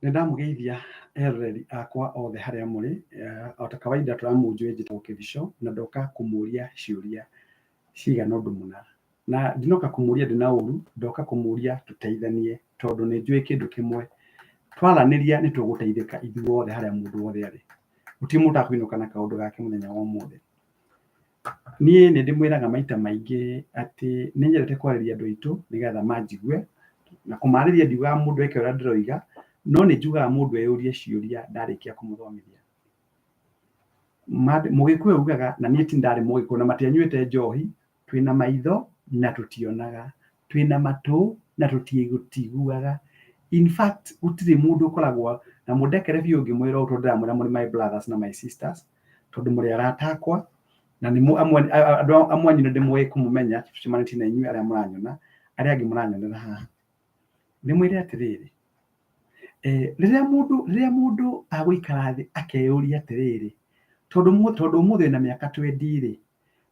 Nĩndamũgeithia eroreri akwa othe harĩa mũrĩ, o ta kawaida tũramũnjũĩ njĩtagwo Kĩbico na ndoka kũmũria ciũria cigana ũndũ mũna. Na ndinoka kũmũria ndĩ na ũru, ndoka kũmũria tũteithanie tondũ nĩnjũĩ kĩndũ kĩmwe, twaranĩria nĩtũgũteithĩka ithuothe harĩa mũndũ wothe arĩ. Gũtirĩ mũndũ akũinũka na kaũndũ gake mũthenya wa ũmũthĩ. Niĩ nĩndĩmwĩraga maita maingĩ atĩ nĩnyendete kwarĩria andũ aitũ nĩgetha manjigue, na kũmarĩria ndiugaga mũndũ eke ũrĩa ndĩroiga, no nĩnjugaga mũndũ eyũrie ciũria ndarĩkia kũmũthomithia. Mũgĩkũyũ augaga, na niĩ ti ndarĩ Mũgĩkũyũ na matianyuĩte njohi, twĩna maitho na tũtionaga, twĩna matũ na tũtigũtiguaga. In fact gũtirĩ mũndũ ũkoragwo na mũndekere biũ ũngĩmwĩra ũũ tondũ ndĩramwĩra mũrĩ my brothers na my sisters, tondũ mũrĩ arata akwa na andũ amwe anyu nĩndĩmũĩ kũmũmenya tũcemanĩtie na inyuĩ arĩa mũranyona, arĩa angĩ mũranyonera haha. Ndĩmwĩre atĩrĩrĩ, rĩrĩa mũndũ agũikara thĩ akeyũria atĩrĩrĩ, tondũ ũmũthĩ wĩna mĩaka 20 rĩ,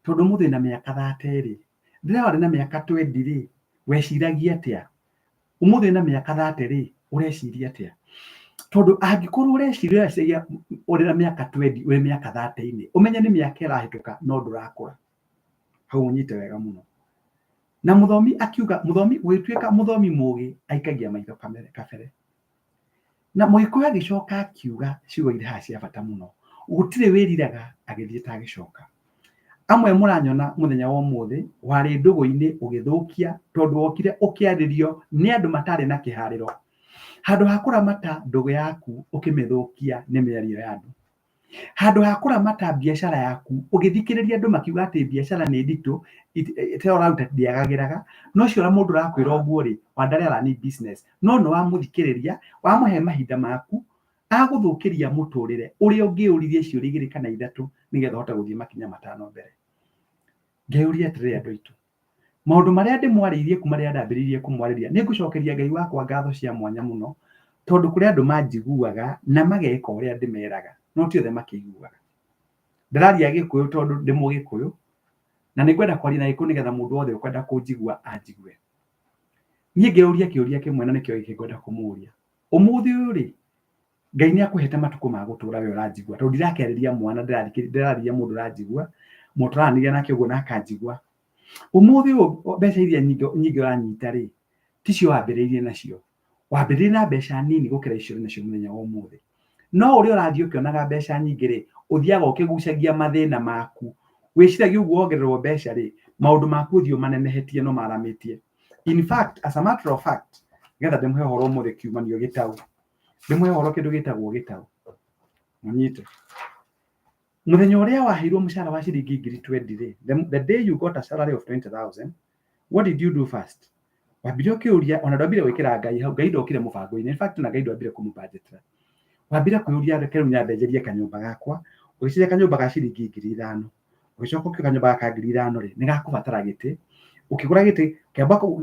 tondũ ũmũthĩ wĩna mĩaka 30 rĩ, rĩrĩa warĩ na mĩaka 20 rĩ, weciragia atĩa? Ũmũthĩ wĩna mĩaka 30 rĩ, ũreciria atĩa? Tondũ angĩkorwo ũreciria ũrĩ na mĩaka 20 ũrĩ mĩaka 30-inĩ, ũmenye nĩ mĩaka ĩrahĩtũka no ndũrakũra. Hau ũnyite wega mũno. Na mũthomi akiuga, gwĩtuĩka mũthomi mũũgĩ aikagia maitho kabere. Na Mũgĩkũyũ agĩcoka akiuga ciugo irĩ haha cia bata mũno, gũtirĩ wĩriraga agĩthiĩ atagĩcoka. Amwe mũranyona mũthenya wa ũmũthĩ warĩ ndũgũ-inĩ ũgĩthũkia tondũ wokire ũkĩarĩrio nĩ andũ matarĩ na kĩharĩro. Handũ ha kũramata ndũgũ yaku ũkĩmĩthũkia nĩ mĩario ya andũ. Handũ ha kũramata biacara yaku ũgĩthikĩrĩria andũ makiuga atĩ biacara nĩ nditũ, ĩrĩa ũraruta ndĩagagĩraga, no ũcio mũndũ ũrakwĩra ũguo rĩ, wandarĩara nĩ business, no nĩwamũthikĩrĩria, wamũhe mahinda maku, agũthũkĩria mũtũrĩre ũrĩa ũngĩũririe ciũria 2 kana 3 nĩgetha ũhote gũthiĩ makinya 5 mbere. Ngeyũria atĩrĩrĩ andũ aitũ, maũndũ marĩa ndĩmwarĩirie kuma rĩrĩa ndambĩrĩirie kũmwarĩria, nĩngũcokeria Ngai wakwa ngatho cia mwanya mũno, tondũ kũrĩ andũ manjiguaga na mageka ũrĩa ndĩmeraga, no ti othe makĩiguaga. Ndĩraria Gĩkũyũ tondũ ndĩ Mũgĩkũyũ, na nĩngwenda kwaria na Gĩkũyũ nĩgetha mũndũ wothe ũkwenda kũnjigua anjigue. Niĩ ngeyũria kĩũria kĩmwe na nĩkĩo gĩkĩ ngwenda kũmũria. Ũmũthĩ ũyũ rĩ, Ngai nĩakũhete matukũ ma gũtũra we ũranjigua, tondũ ndirakarĩria mwana, ndĩrarĩria mũndũ ũranjigua, mũndũ tũraranĩria nake ũguo na akanjigua. Ũmũthĩ ũyũ mbeca iria nyingĩ ũranyita rĩ, ticio wambĩrĩirie nacio. Wambĩrĩirie na mbeca nini gũkĩra icio nacio mũthenya wa ũmũthĩ. No ũrĩa ũrathiĩ ũkĩonaga mbeca nyingĩ rĩ, ũthiaga ũkĩgucagia mathĩna maku. Wĩciragia ũguo wongererwo mbeca rĩ, maũndũ maku ũthiĩ ũmanenehetie no maramĩtie. In fact, as a matter of fact, nĩgetha ndĩmũhe ũhoro ũmũthĩ kiumanio gĩtaũ. Ndĩmũhe ũhoro kĩndũ gĩtagwo gĩtaũ. Mũnyite. Mũthenya ũrĩa waheirwo mũcara wa ciringi 20 rĩ, the day you got a salary of 20,000, what did you do first? Wambire ũkĩũria, ona ndwambire gwĩkĩra Ngai hau, Ngai ndokire mũbango-inĩ. In fact, na Ngai ndwambire kũmũbanjĩtĩra. Wambire kwĩũria reke rĩu nyambe njenjerie kanyũmba gakwa, ũgĩcenjia kanyũmba ga ciringi 5,000. Ũgĩcoka ũkĩoya kanyũmba ga 5,000 rĩ, nĩgakũbatara gĩtĩ. Ũkĩgũra gĩtĩ,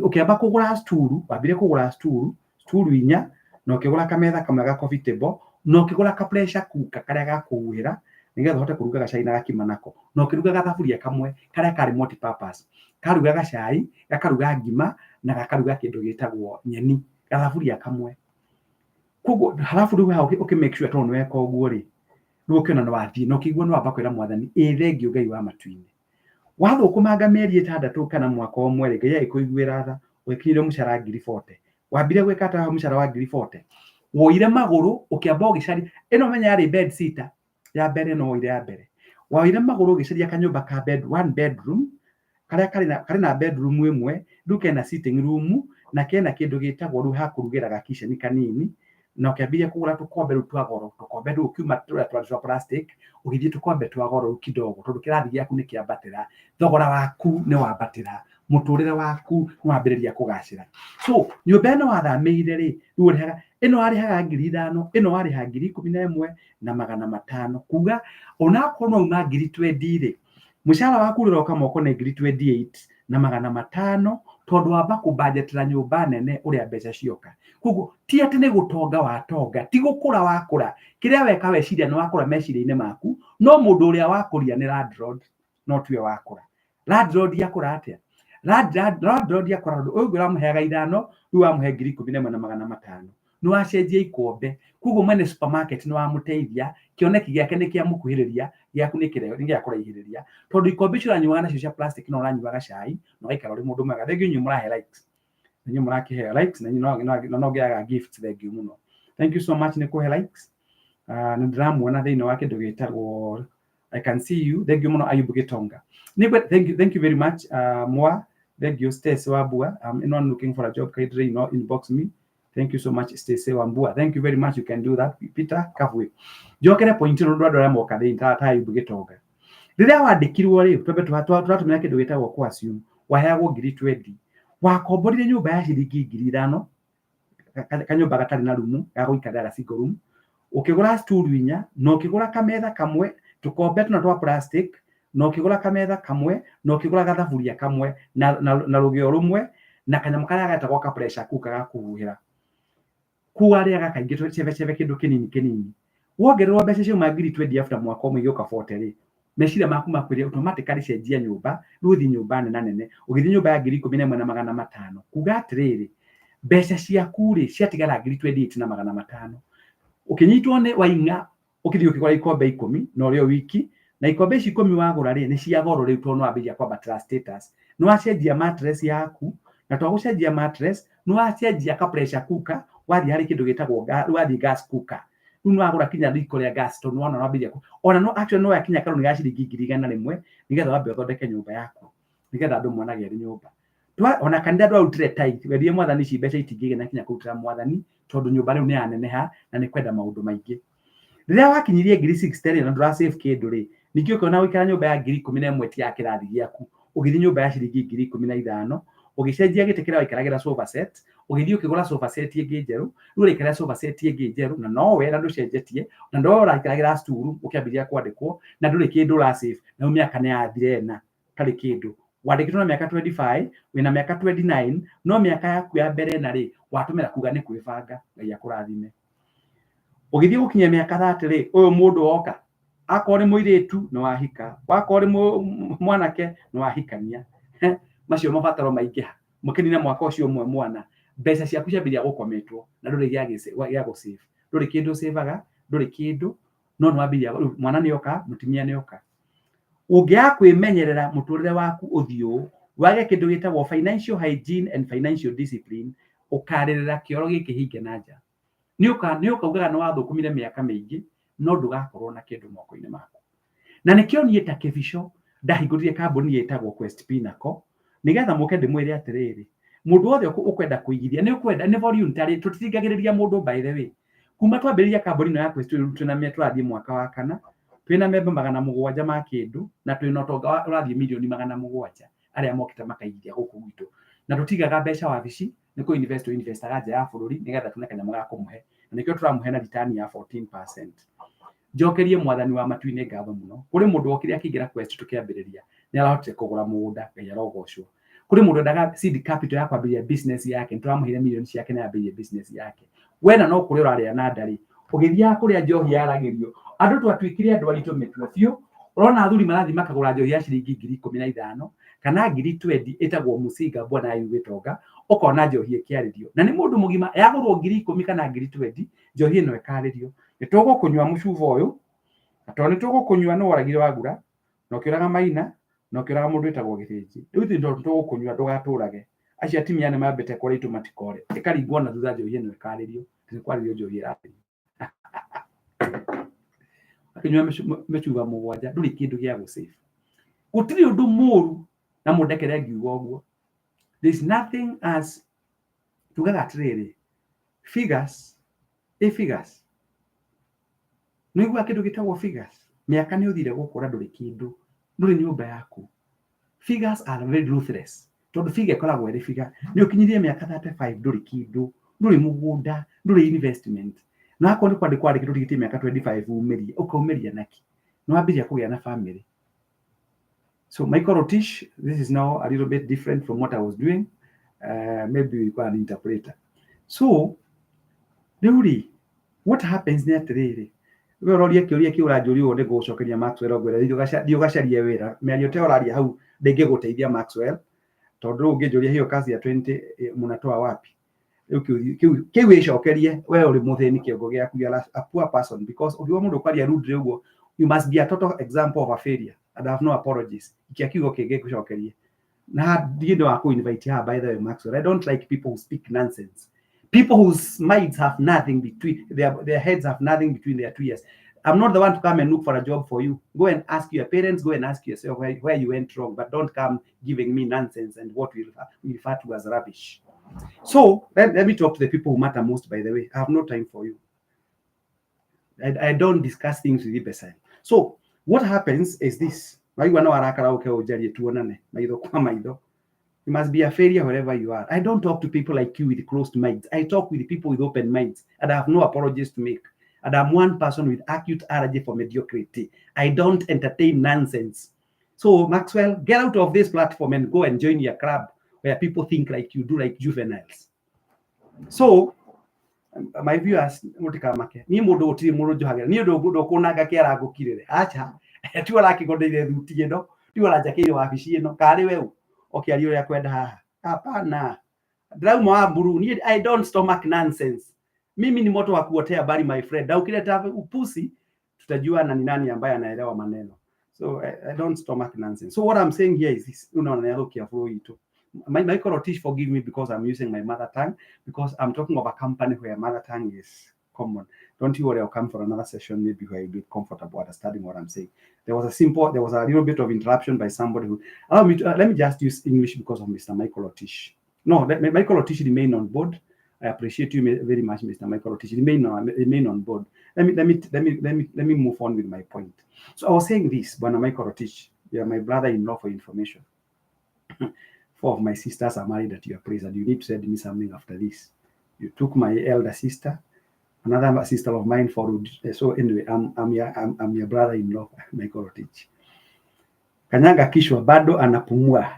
ũkĩamba kũgũra sturu, wambire kũgũra sturu 4, na ũkĩgũra kametha kamwe ga coffee table, na ũkĩgũra ka pressure cooker karĩa gakũhuhĩra nĩgetha ũhote kũruga gacai na gakima nako. Na ũkĩruga gathaburia kamwe karĩa karĩ multi purpose. Karugaga cai, gakaruga ngima na gakaruga kĩndũ gĩtagwo nyeni, gathaburia kamwe. Koguo halafu rĩu haha ũkĩ-make sure tondũ nĩweka ũguo rĩ, rĩu ũkĩona nĩwathiĩ na ũkĩigua nĩwamba kwĩra Mwathani, thengio Ngai wa matu-inĩ. Wathũkũmanga mĩeri 6 kana mwaka ũmwe rĩ, Ngai agĩkũiguĩra tha, ũgĩkinyĩrio mũcara 40,000. Wambire gwĩka atĩa mũcara wa 40,000? Woire magũrũ ũkĩamba ũgĩcaria, ĩno menya yarĩ bed sitter ya mbere, no woire ya mbere. Woire magũrũ ũgĩcaria kanyũmba ka 1 bedroom karĩa karĩ na bedroom ĩmwe, rĩu kena sitting room na kena kĩndũ gĩtagwo rĩu ha kũrugĩra ga kitchen kanini, na ũkĩambĩrĩria kũgũra tũkombe rĩu twa goro, tũkombe rĩu ũkiuma twa plastic ũgĩthiĩ tũkombe twa goro rĩu kidogo, tondũ kĩrathi gĩaku nĩkĩambatĩra, thogora waku nĩwambatĩra, mũtũrĩre waku nĩwambĩrĩria kũgacĩra. So nyũmba ĩno wathamĩire rĩ, rĩu ũrĩhaga, ĩno warĩhaga 5,000, ĩno warĩhaga 11,500, kuga onakorwo no uma 20,000 rĩ, mũcara waku ũrĩroka moko nĩ 28,500, tondũ wamba kũbanjĩtĩra nyũmba nene ũrĩa mbeca cioka. Koguo ti atĩ nĩ gũtonga watonga, ti gũkũra wakũra, kĩrĩa weka weciria nĩ wakũra meciria-inĩ maku, no mũndũ ũrĩa wakũria nĩ landlord, no tiwe wakũra. Landlord yakũra atĩa? Landlord yakũra ũyũ ũngĩ ũramũheaga 5,000, rĩu wamũhe 11,500. no acenjia ikombe kugo mwene supermarket no amuteithia kioneki giake ni kia mukuhiriria giaku ni kireo ni gia kuraihiriria tondu ikombe cio ranyuaga nacio cia plastic no ranyuaga cai no gaikara uri mundu mwega thengio nyu murahe likes nyu murakihe likes na nyu no giaga gifts thengio muno thank you so much ni kuhe likes ni ndiramuona thiini wa kindu gitagwo I can see you thengio muno Ayubu Gitonga nigwe thank you very much Mwa thengio Stacy Wambua anyone looking for a job kindly inbox me. Thank you so much, Stacy Wambua. Thank you very much. You can do that, Peter Kavwe. Jokere point no ndo ndo moka de ta Ayubu Gitonga. Rĩrĩa wandĩkirwo rĩ twebe tũratũmĩra kĩndũ gĩtagwo kwa assume waheagwo 20 wakomborire nyũmba ya ciringi 5,000 kanyũmba gatarĩ na rumu ya gũikara single room ukigura stool inya no ukigura kametha kamwe tukombe tuna twa plastic no ukigura kametha kamwe no ukigura gathaburia kamwe na rugio rumwe na kanyamũ karĩa gatagwo ka pressure cooker gakuhuhĩra kuarĩa gakaingĩ twecebe kindu kinini wongererwo mbeca cio ma 20 after mwaka ũmwe igĩũka 40 rĩ meciria maku makwĩrĩa automatically cenjia nyũmba ruthi nyũmba nene ũgĩthiĩ nyũmba ya 11,500 kuga atĩrĩrĩ mbeca ciaku rĩ ciatigara 28,500 ukinyitwo nĩ wainga ukithii ukigura ikombe 10 no rĩo wiki na ikombe 10 wagura rĩ nĩ cia goro rĩu tondũ wambĩrĩria kwambata status no acenjia mattress yaku na twagucenjia mattress no acenjia ka pressure cooker wathi hari kindu gitagwo wathi gas cooker no agura kinya riko rĩa gas tondũ wona wambĩrĩria ona no actually no yakinya karuni ga ciringi 1,100 nigetha wambe uthondeke nyũmba yaku nigetha andũ monage ri nyũmba ona kanitha ndwarutire tithe wendie mwathani ci mbeca itingĩgena kinya kũrutĩra mwathani tondũ nyũmba rĩu nĩ yaneneha na nĩ kwenda maũndũ maingĩ rĩrĩa wakinyirie 60 na ndũra save kĩndũ rĩ ningĩ ũkiona gũikara nyũmba ya 11,000 ti ya kĩrathi gĩaku ũgĩthiĩ nyũmba ya ciringi 15,000 ũgĩcenjia gĩtĩ kĩrĩa waikaragĩra sofa set ũgĩthiĩ ũkĩgũra sofa set ĩngĩ njerũ rĩu ũraikara sofa set ĩngĩ njerũ na no we na ndũcenjetie na ndo ũraikaragĩra stool ũkĩambĩrĩria kwandĩkwo na ndũrĩ kĩndũ ũra save na mĩaka nĩ yathire na tarĩ kĩndũ wandĩkĩtwo na mĩaka 25 wĩna mĩaka 29 no mĩaka yaku ya mbere na rĩ watũmĩra kuga nĩ kwĩbanga Ngai akũrathime ũgĩthiĩ gũkinyia mĩaka 30 rĩ ũyũ mũndũ woka akorwo nĩ mũirĩtu no wahika wakorwo nĩ mwanake no wahikania macio mabataro maingĩha mũkĩnina mwaka ũcio ũmwe mwana mbeca ciaku ciambĩrĩria gũkometwo na ndũrĩ gĩa gũsave ndũrĩ kĩndũ saveaga ndũrĩ kĩndũ no wambĩrĩria mwana nĩoka mũtumia nĩoka ũngĩaga kwĩmenyerera mũtũrĩre waku ũthiũ wage kĩndũ gĩtagwo financial hygiene and financial discipline ũkarĩrĩra kĩoro gĩkĩ hinge na nja nĩ ũkaugaga nĩ wathũkũmire mĩaka mĩingĩ no ndũgakorwo na kĩndũ moko-inĩ maku na nĩkĩo niĩ ta kĩbico ndahingũrire kambuni yĩtagwo Quest Pinnacle nigetha mũke ndĩmwĩre atĩrĩrĩ mũndũ wothe ũkwenda kũigithia nĩ ũkwenda nĩ voluntary tũtitingagĩrĩria mũndũ by the way kuma twambĩrĩria kambuni ĩno ya Quest twĩna tũrathiĩ mwaka wa 4 twĩna member 700 ma kĩndũ na twĩna ũtonga ũrathiĩ mirioni 700 arĩa mokĩte makaigithia gũkũ gwitũ na tũtigaga mbeca wabici nĩ kũ investaga nja ya bũrũri nigetha tuone kanyamũ ga kũmũhe na nĩkĩo tũramũhe na return ya 14%. Njokerie mwathani wa matu-inĩ ngatho mũno kũrĩ mũndũ wokire akĩingĩra Quest tũkĩambĩrĩria nĩ arahotire kũgũra mũgũnda Ngai arogocwo kũrĩ mũndũ endaga seed capital ya kwambĩrĩria business yake nĩtũramũheire mirioni ciake na yambĩrĩrie business yake wena no kũrĩ ũrarĩa na ndarĩ ũgĩthiaga kũrĩa njohi yaragĩrio andũ twatuĩkire andũ aritũ mĩtwe biũ urona athuri marathi makagũra njohi ya ciringi 15,000 kana 20,000 ĩtagwo mũcinga bwana Ayubu Gitonga ũkona njohi ĩkĩarĩrio na nĩ mũndũ mũgima yagũrwo 10,000 kana 20,000 njohi ĩno ĩkarĩrio nĩtũgũkũnyua mũcuba ũyũ atọ nĩtũgũkũnyua nĩ woragire wagura na ũkĩũraga Maina na ũkĩũraga mũndũ wĩtagwo Gĩthĩnji rĩu tũgũkũnyua ndũgatũrage acio atimia nĩ mambĩte kũrĩa itũ matikore ĩkaringwo na thutha njohi ĩno ĩkarĩrio nĩkwarĩrio njohi ĩrarĩrio akĩnyua mĩcuba 7 ndũrĩ kĩndũ gĩa gũsave gũtirĩ ũndũ mũru na mũndekere ngiuga ũguo there is nothing as tugaga atĩrĩrĩ figures nĩguo kĩndũ gĩtagwo figures mĩaka nĩ ũthire gũkũra ndũrĩ kĩndũ ndũrĩ nyũmba yaku figures are very ruthless tondũ figure ĩkoragwo ĩrĩ figure nĩ ũkinyirie mĩaka 35 ndũrĩ kĩndũ ndũrĩ mũgũnda ndũrĩ investment na akorwo nĩ kwandĩkwo kĩndũ gĩtĩ mĩaka 25 ũkaumeria naki no wambĩrĩria kũgĩa na family. So Michael Rotish, this is now a little bit different from what I was doing. Maybe we got an interpreter. So really, what happens there today? We roria kĩũria kĩu ũranjũria nĩ gũcokeria Maxwell ogwera ndiogacarie wĩra mĩario te ũraria hau ndĩngĩgũteithia Maxwell tondũ ũngĩnjũria hiyo kazi ya 20 mnatoa wapi kiu icokerie we uri muthini kiongo giaku, you are a poor person, because ukiwa mundu kwaria rudre uguo, you must be a total example of a failure and have no apologies. Ikia kiugo kingi gucokerie na ndiendo wa invite her. By the way, Maxwell, I don't like people who speak nonsense, people whose minds have nothing between their heads have nothing between their two ears. I'm not the one to come and look for a job for you. Go and ask your parents, go and ask yourself where you went wrong, but don't come giving me nonsense and what we refer to as rubbish. So let me talk to the people who matter most. By the way, I have no time for you. I don't discuss things with you. So what happens is this. You must be a failure wherever you are. I don't talk to people like you with closed minds. I talk with people with open minds, and I have no apologies to make. And I'm one person with acute allergy for mediocrity. I don't entertain nonsense. So Maxwell, get out of this platform and go and join your club where people think like you do, like juveniles. So my viewers, ni mundu utiri mundu johagira ni undu ndukunaga kiara ngukirire acha ti wala kigondeire thuti ino ti wala jakiri wabici ino kari we okiario ya kwenda haha hapana drauma wa mburu ni I don't stomach nonsense. Mimi ni moto wa kuotea bari my friend, na ukileta upusi tutajua na ni nani ambaye anaelewa maneno. So I don't stomach nonsense. So what I'm saying here is this, unaona ukia flow itu. My teach forgive me because I'm using my mother tongue, because I'm talking of a company where mother tongue is common. Don't you worry, I'll come for another session maybe where you'll be comfortable understanding what I'm saying. There was a little bit of interruption by somebody who, let me just use English because of Mr. Michael Otish. No, Michael Otish remain on board. I appreciate you very much, Mr. Michael Otish. Remain on board. Let me move on with my point. So I was saying this, Bwana Michael Otish, you are my brother-in-law for information. 4 of my sisters are married at your place, and you need to send me something after this. You took my elder sister, another sister of mine followed. So anyway, I'm your brother-in-law, Michael Otish. Kanyaga kishwa bado anapumua.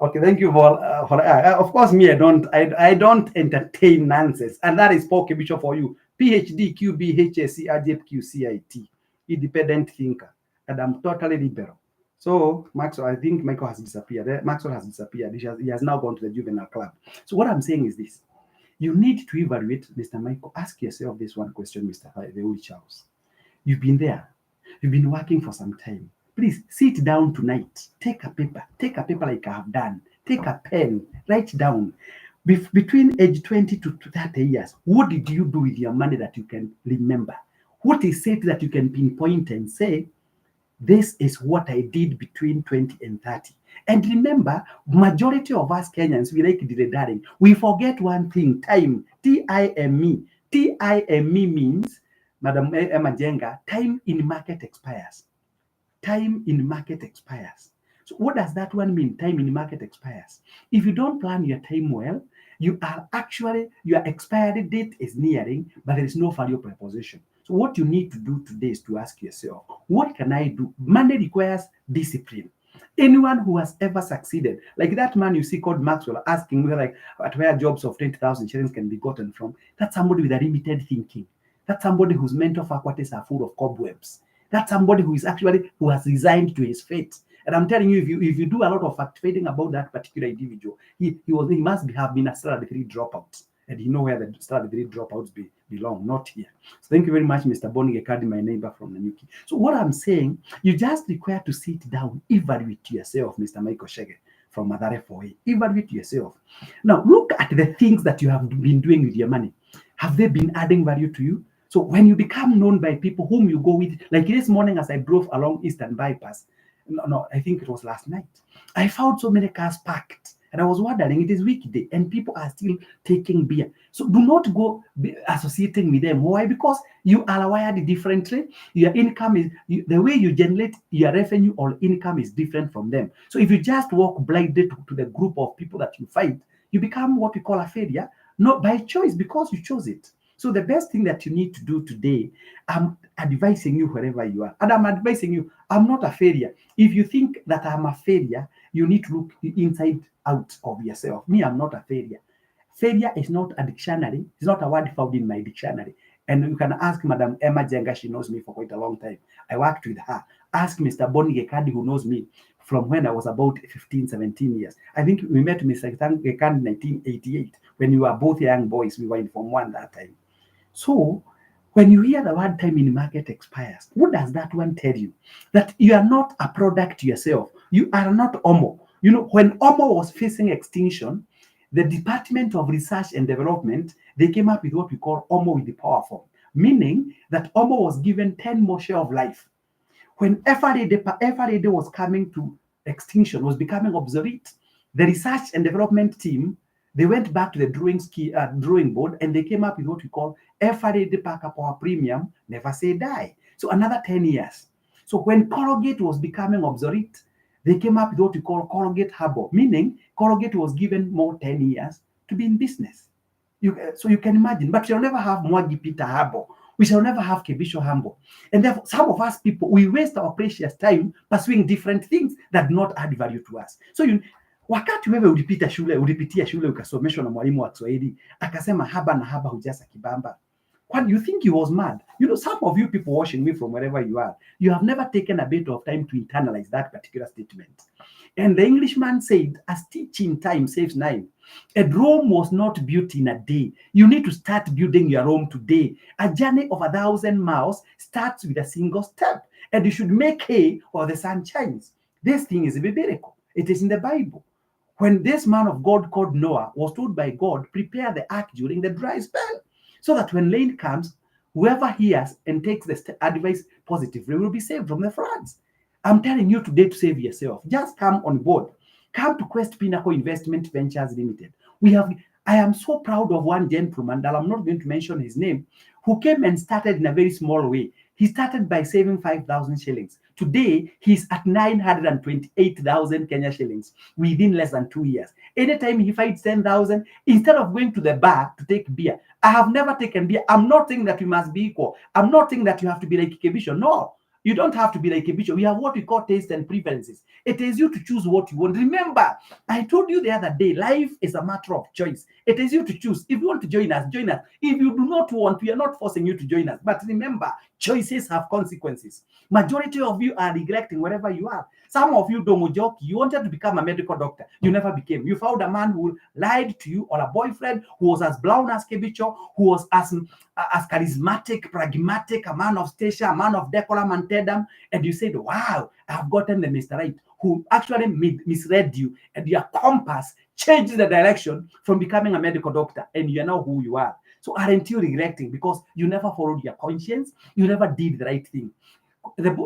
Okay, thank you for of course me. I don't entertain nonsense, and that is Paul Bishop for you. PhD, QB, HSC, RJQ, CIT, independent thinker, and I'm totally liberal. So Maxwell, I think Michael has disappeared. Maxwell has disappeared. He has now gone to the juvenile club. So what I'm saying is this: you need to evaluate, Mr. Michael. Ask yourself this one question, Mr. Leoli Charles. You've been there. You've been working for some time. Please sit down tonight. Take a paper like I have done. Take a pen. Write down. Between age 20 to 30 years, what did you do with your money that you can remember? What is it that you can pinpoint and say, this is what I did between 20 and 30. And remember, majority of us Kenyans, we like diredering. We forget one thing, time, T-I-M-E. T-I-M-E means, Madam Emma Jenga, time in market expires. Time in market expires. So what does that one mean, time in market expires? If you don't plan your time well, your expiry date is nearing, but there is no value proposition. So what you need to do today is to ask yourself, what can I do? Money requires discipline. Anyone who has ever succeeded, like that man you see called Maxwell, asking where jobs of 20,000 shillings can be gotten from, that's somebody with a limited thinking. That's somebody whose mental faculties are full of cobwebs. That's somebody who has resigned to his fate. And I'm telling you, if you do a lot of fact-finding about that particular individual, he must have been a standard 3 dropout. And you know where the standard 3 dropouts belong, not here. So thank you very much, Mr. Bonnie Gekadi, my neighbor from Nanyuki. So what I'm saying, you just require to sit down, evaluate yourself, Mr. Michael Shege from Mathare 4A. Evaluate yourself. Now, look at the things that you have been doing with your money. Have they been adding value to you? So when you become known by people whom you go with, like this morning as I drove along Eastern Bypass, I think it was last night, I found so many cars parked. And I was wondering, it is weekday and people are still taking beer. So do not go associating with them. Why? Because you are wired differently. Your income is, the way you generate your revenue or income is different from them. So if you just walk blinded to the group of people that you fight, you become what we call a failure, not by choice, because you chose it. So the best thing that you need to do today, I'm advising you wherever you are. And I'm advising you, I'm not a failure. If you think that I'm a failure, you need to look inside out of yourself. Me, I'm not a failure. Failure is not a dictionary. It's not a word found in my dictionary. And you can ask Madam Emma Jenga, she knows me for quite a long time. I worked with her. Ask Mr. Bonnie Gekadi, who knows me from when I was about 15, 17 years. I think we met Mr. Gekan in 1988 when we were both young boys. We were in Form 1 that time. So when you hear the word time in market expires, what does that one tell you? That you are not a product yourself. You are not Omo. You know, when Omo was facing extinction, the Department of Research and Development, they came up with what we call Omo with the power form, meaning that Omo was given 10 more share of life. When FRAD was coming to extinction, was becoming obsolete, the research and development team, they went back to the drawing board and they came up with what we call FRAD Parker Power Premium, never say die. So another 10 years. So when Colgate was becoming obsolete, they came up with what we call Colgate Harbor, meaning Colgate was given more 10 years to be in business. So you can imagine, but you'll never have Mwagi Peter Harbor. We shall never have Kebisho Hambo. And therefore, some of us people, we waste our precious time pursuing different things that do not add value to us. So wakati wewe ulipitia shule ukasomeshwa na mwalimu wa Kiswahili akasema haba na haba hujaza kibamba. What you think he was mad? You know, some of you people watching me from wherever you are, you have never taken a bit of time to internalize that particular statement. And the Englishman said, as teaching time saves time. A Rome was not built in a day. You need to start building your Rome today. A journey of 1,000 miles starts with a single step. And you should make hay while the sun shines. This thing is biblical. It is in the Bible. When this man of God called Noah was told by God, prepare the ark during the dry spell, so that when rain comes, whoever hears and takes the advice positively will be saved from the floods. I'm telling you today to save yourself. Just come on board. Come to Quest Pinnacle Investment Ventures Limited. I am so proud of one gentleman that I'm not going to mention his name, who came and started in a very small way. He started by saving 5,000 shillings. Today, he's at 928,000 Kenya shillings within less than 2 years. Anytime he finds 10,000, instead of going to the bar to take beer, I have never taken beer. I'm not saying that we must be equal. I'm not saying that you have to be like Kebisho. No. You don't have to be like a bishop. We have what we call taste and preferences. It is you to choose what you want. Remember, I told you the other day, life is a matter of choice. It is you to choose. If you want to join us, join us. If you do not want, we are not forcing you to join us. But remember, choices have consequences. Majority of you are neglecting wherever you are. Some of you, Domojoki, you wanted to become a medical doctor. You never became. You found a man who lied to you, or a boyfriend who was as brown as Kebicho, who was as charismatic, pragmatic, a man of station, a man of decorum and tedam, and you said, wow, I've gotten the Mr. Right, who actually misread you, and your compass changed the direction from becoming a medical doctor, and you are now who you are. So aren't you regretting because you never followed your conscience? You never did the right thing.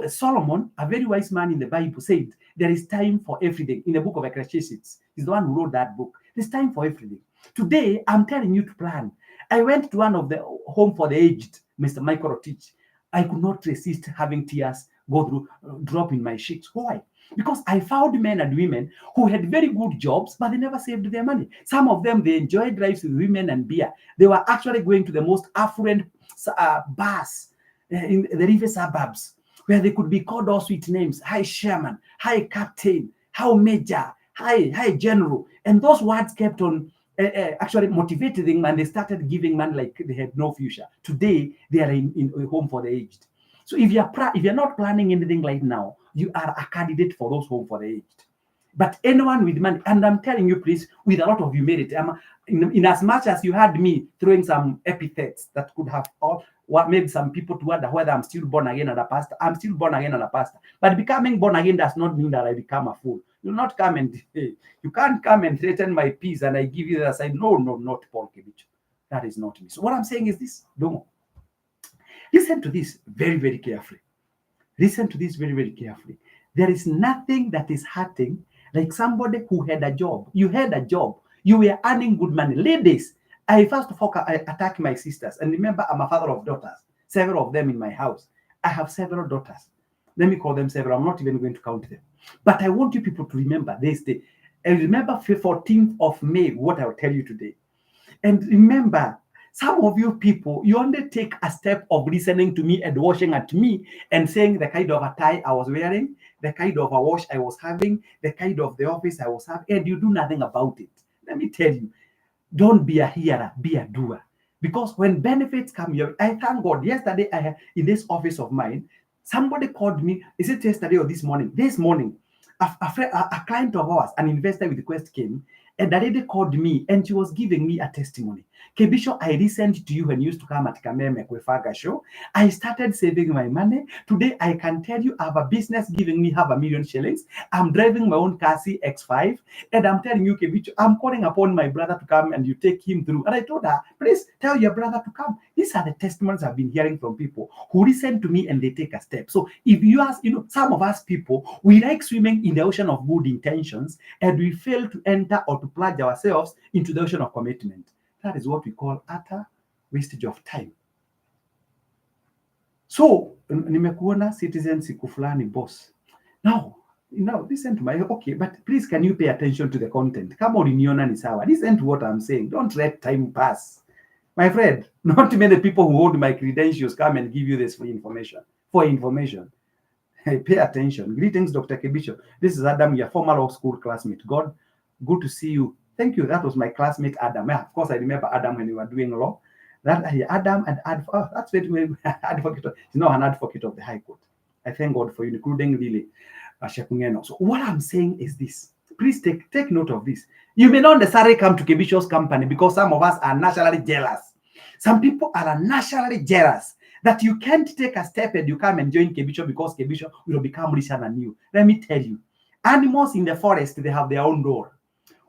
Solomon, a very wise man in the Bible, said there is time for everything. In the book of Ecclesiastes, he's the one who wrote that book. There's time for everything. Today, I'm telling you to plan. I went to one of the home for the aged, Mr. Michael Rotich. I could not resist having tears drop in my cheeks. Why? Because I found men and women who had very good jobs, but they never saved their money. Some of them, they enjoyed drives with women and beer. They were actually going to the most affluent bars in the river suburbs, where they could be called all sweet names. Hi, Chairman. Hi, Captain. How Major. Hi, General. And those words kept on actually motivated them, and they started giving money like they had no future. Today, they are in a home for the aged. So if you're not planning anything right now, you are a candidate for those home for the aged. But anyone with money, and I'm telling you, please, with a lot of humility, in as much as you had me throwing some epithets that could have what made some people to wonder whether I'm still born again and a pastor. I'm still born again and a pastor. But becoming born again does not mean that I become a fool. You'll not come and you can't come and threaten my peace and I give you the side. No, not Paul Kevich. That is not me. So what I'm saying is this, Domo. Listen to this very, very carefully. Listen to this very, very carefully. There is nothing that is hurting like somebody who had a job. You had a job. You were earning good money. Ladies, I first of all attack my sisters. And remember, I'm a father of daughters. Several of them in my house. I have several daughters. Let me call them several. I'm not even going to count them. But I want you people to remember this day. And remember 14th of May, what I'll tell you today. And remember, some of you people, you only take a step of listening to me and watching at me and saying the kind of a tie I was wearing, the kind of a wash I was having, the kind of the office I was having, and you do nothing about it. Let me tell you, don't be a hearer, be a doer. Because when benefits come here, I thank God. Yesterday, in this office of mine, somebody called me. Is it yesterday or this morning? This morning, a client of ours, an investor with Quest came, and the lady called me and she was giving me a testimony. Kebisho, I listened to you when you used to come at Kameme Kwefaga show. I started saving my money. Today, I can tell you I have a business giving me half a million shillings. I'm driving my own car CX5. And I'm telling you, Kebisho, I'm calling upon my brother to come and you take him through. And I told her, please tell your brother to come. These are the testimonies I've been hearing from people who listen to me and they take a step. So if you ask, some of us people, we like swimming in the ocean of good intentions and we fail to enter or to plunge ourselves into the ocean of commitment. That is what we call utter wastage of time. So, nimekuona citizen siku fulani boss. Now, listen to my, okay, but please can you pay attention to the content? Kama uliniona ni sawa. Listen to what I'm saying. Don't let time pass. My friend, not many people who hold my credentials come and give you this for information. Hey, pay attention. Greetings, Dr. Kebisho. This is Adam, your former law school classmate. God, good to see you. Thank you. That was my classmate, Adam. Yeah, of course, I remember Adam when we were doing law. Adam and that's very advocate. He's now an advocate of the High Court. I thank God for you, including really Shekungeno. So what I'm saying is this. Please take note of this. You may not necessarily come to Kebisho's company because some of us are naturally jealous. Some people are naturally jealous that you can't take a step and you come and join Kebisho because Kebisho will become richer than you. Let me tell you, animals in the forest, they have their own role.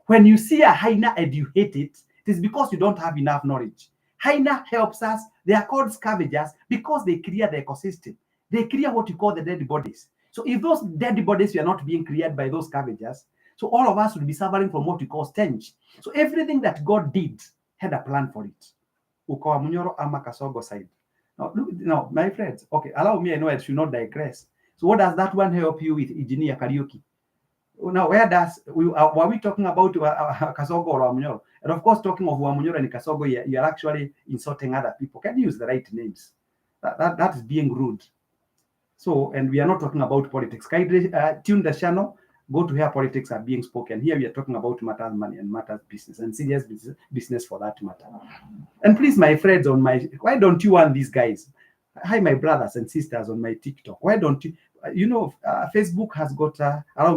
When you see a hyena and you hate it, it is because you don't have enough knowledge. Hyena helps us. They are called scavengers because they clear the ecosystem. They clear what you call the dead bodies. So if those dead bodies were not being cleared by those scavengers, so all of us would be suffering from what we call stench. So everything that God did had a plan for it. Ukawa Munyoro ama Kasogo side. Now, my friends, okay, allow me, I know I should not digress. So what does that one help you with engineer karaoke? Now, were we talking about Kasogo or Wamunyoro? And of course, talking of Wamunyoro and Kasogo, you're actually insulting other people. Can you use the right names? That is being rude. So, and we are not talking about politics. Kindly tune the channel, go to where politics are being spoken. Here we are talking about matters money and matters business and serious business for that matter. And please, my friends why don't you want these guys? Hi, my brothers and sisters on my TikTok. Why don't you? Facebook has got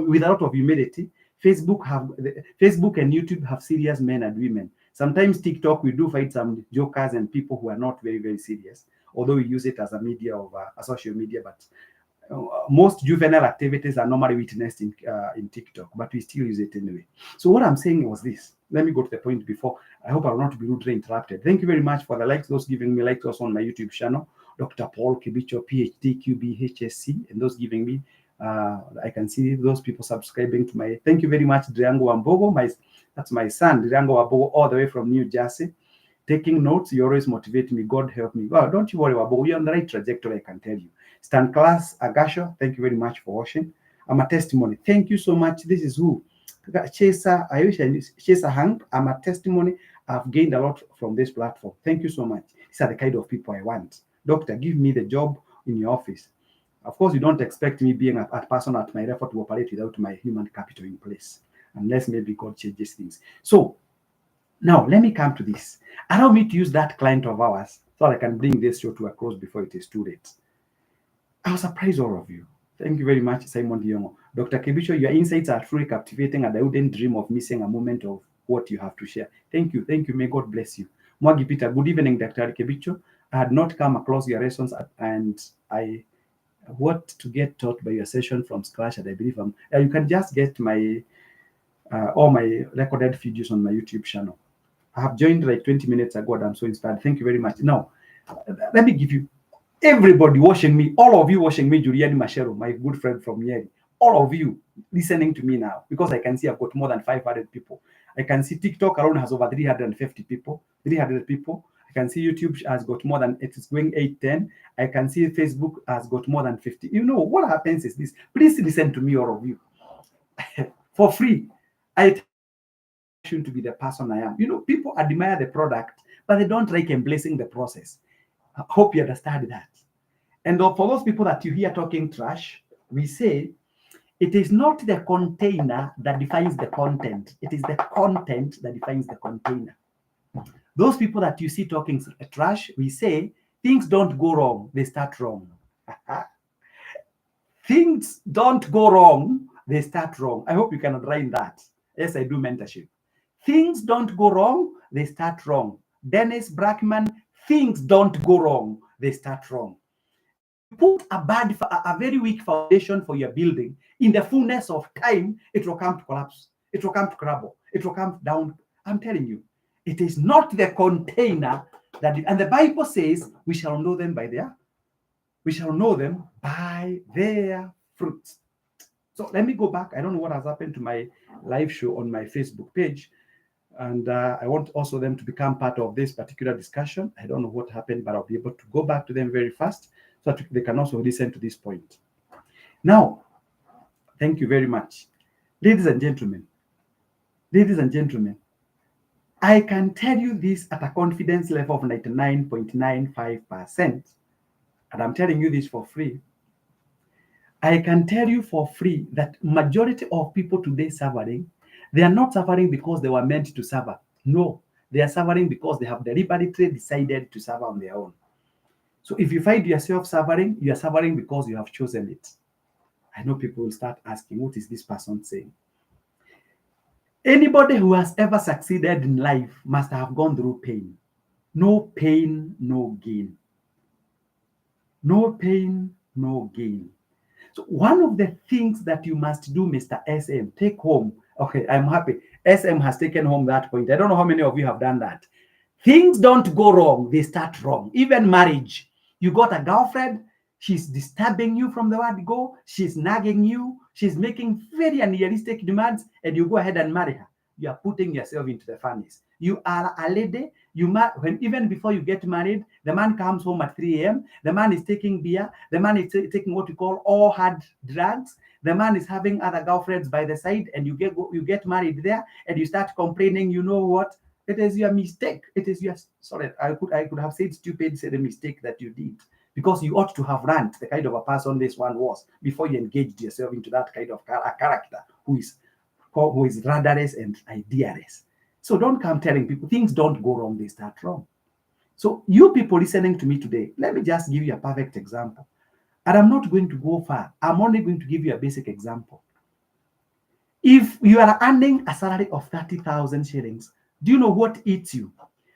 with a lot of humility. Facebook and YouTube have serious men and women. Sometimes TikTok, we do find some jokers and people who are not very, very serious, although we use it as a media of a social media. But most juvenile activities are normally witnessed in TikTok, but we still use it anyway. So what I'm saying was this. Let me go to the point before. I hope I will not be rudely interrupted. Thank you very much for the likes, those giving me likes also on my YouTube channel. Dr. Paul Kibicho, PhD, QB, HSC, and those giving me, I can see those people subscribing to my, thank you very much, Driango Wambogo, that's my son, Driango Wambogo, all the way from New Jersey. Taking notes, you always motivate me, God help me. Well, don't you worry, Wambogo, you're on the right trajectory, I can tell you. Stan Class Agasho, thank you very much for watching. I'm a testimony. Thank you so much. This is who? Chaser, I wish I knew Chaser Hank. I'm a testimony. I've gained a lot from this platform. Thank you so much. These are the kind of people I want. Doctor, give me the job in your office. Of course, you don't expect me being a person at my level to operate without my human capital in place, unless maybe God changes things. So now let me come to this. Allow me to use that client of ours so I can bring this show to a close before it is too late. I'll surprise all of you. Thank you very much, Simon Diongo. Dr. Kebisho, your insights are truly captivating, and I wouldn't dream of missing a moment of what you have to share. Thank you. Thank you. May God bless you. Mwagi Peter, good evening, Dr. Kebisho. I had not come across your lessons, and I want to get taught by your session from scratch, and I believe you can just get my all my recorded videos on my YouTube channel. I have joined like 20 minutes ago, and I'm so inspired. Thank you very much. Now, let me give you everybody watching me, all of you watching me, Juliani Mashero, my good friend from Nyeri, all of you listening to me now, because I can see I've got more than 500 people. I can see TikTok alone has over 350 people, 300 people. I can see YouTube has got more than, it is going 810. I can see Facebook has got more than 50. You know, what happens is this. Please listen to me, all of you. For free. I to be the person I am. You know, people admire the product, but they don't like embracing the process. I hope you understand that. And for those people that you hear talking trash, we say, it is not the container that defines the content. It is the content that defines the container. Those people that you see talking trash, we say, things don't go wrong, they start wrong. Things don't go wrong, they start wrong. I hope you can underline that. Yes, I do mentorship. Things don't go wrong, they start wrong. Dennis Brackman, things don't go wrong, they start wrong. If you put a very weak foundation for your building, in the fullness of time, it will come to collapse. It will come to crumble. It will come down. I'm telling you, it is not the container that, and the Bible says, we shall know them by their fruits. So let me go back. I don't know what has happened to my live show on my Facebook page. And I want also them to become part of this particular discussion. I don't know what happened, but I'll be able to go back to them very fast so that they can also listen to this point. Now, thank you very much. Ladies and gentlemen, I can tell you this at a confidence level of 99.95%, and I'm telling you this for free. I can tell you for free that majority of people today suffering, they are not suffering because they were meant to suffer. No, they are suffering because they have deliberately decided to suffer on their own. So if you find yourself suffering, you are suffering because you have chosen it. I know people will start asking, what is this person saying? Anybody who has ever succeeded in life must have gone through pain. No pain, no gain. No pain, no gain. So one of the things that you must do, Mr. SM, take home. Okay, I'm happy. SM has taken home that point. I don't know how many of you have done that. Things don't go wrong, they start wrong. Even marriage. You got a girlfriend, she's disturbing you from the word go, she's nagging you, she's making very unrealistic demands, and you go ahead and marry her. You are putting yourself into the furnace. You are a lady, even before you get married, the man comes home at 3 a.m., the man is taking beer, the man is taking what you call all hard drugs, the man is having other girlfriends by the side, and you get married there, and you start complaining, you know what? It is your mistake. It is your, sorry, I could have said stupid, said a mistake that you did, because you ought to have learned the kind of a person this one was before you engaged yourself into that kind of a character who is rudderless and idealess. So don't come telling people things don't go wrong, they start wrong. So you people listening to me today, let me just give you a perfect example. And I'm not going to go far. I'm only going to give you a basic example. If you are earning a salary of 30,000 shillings, do you know what eats you?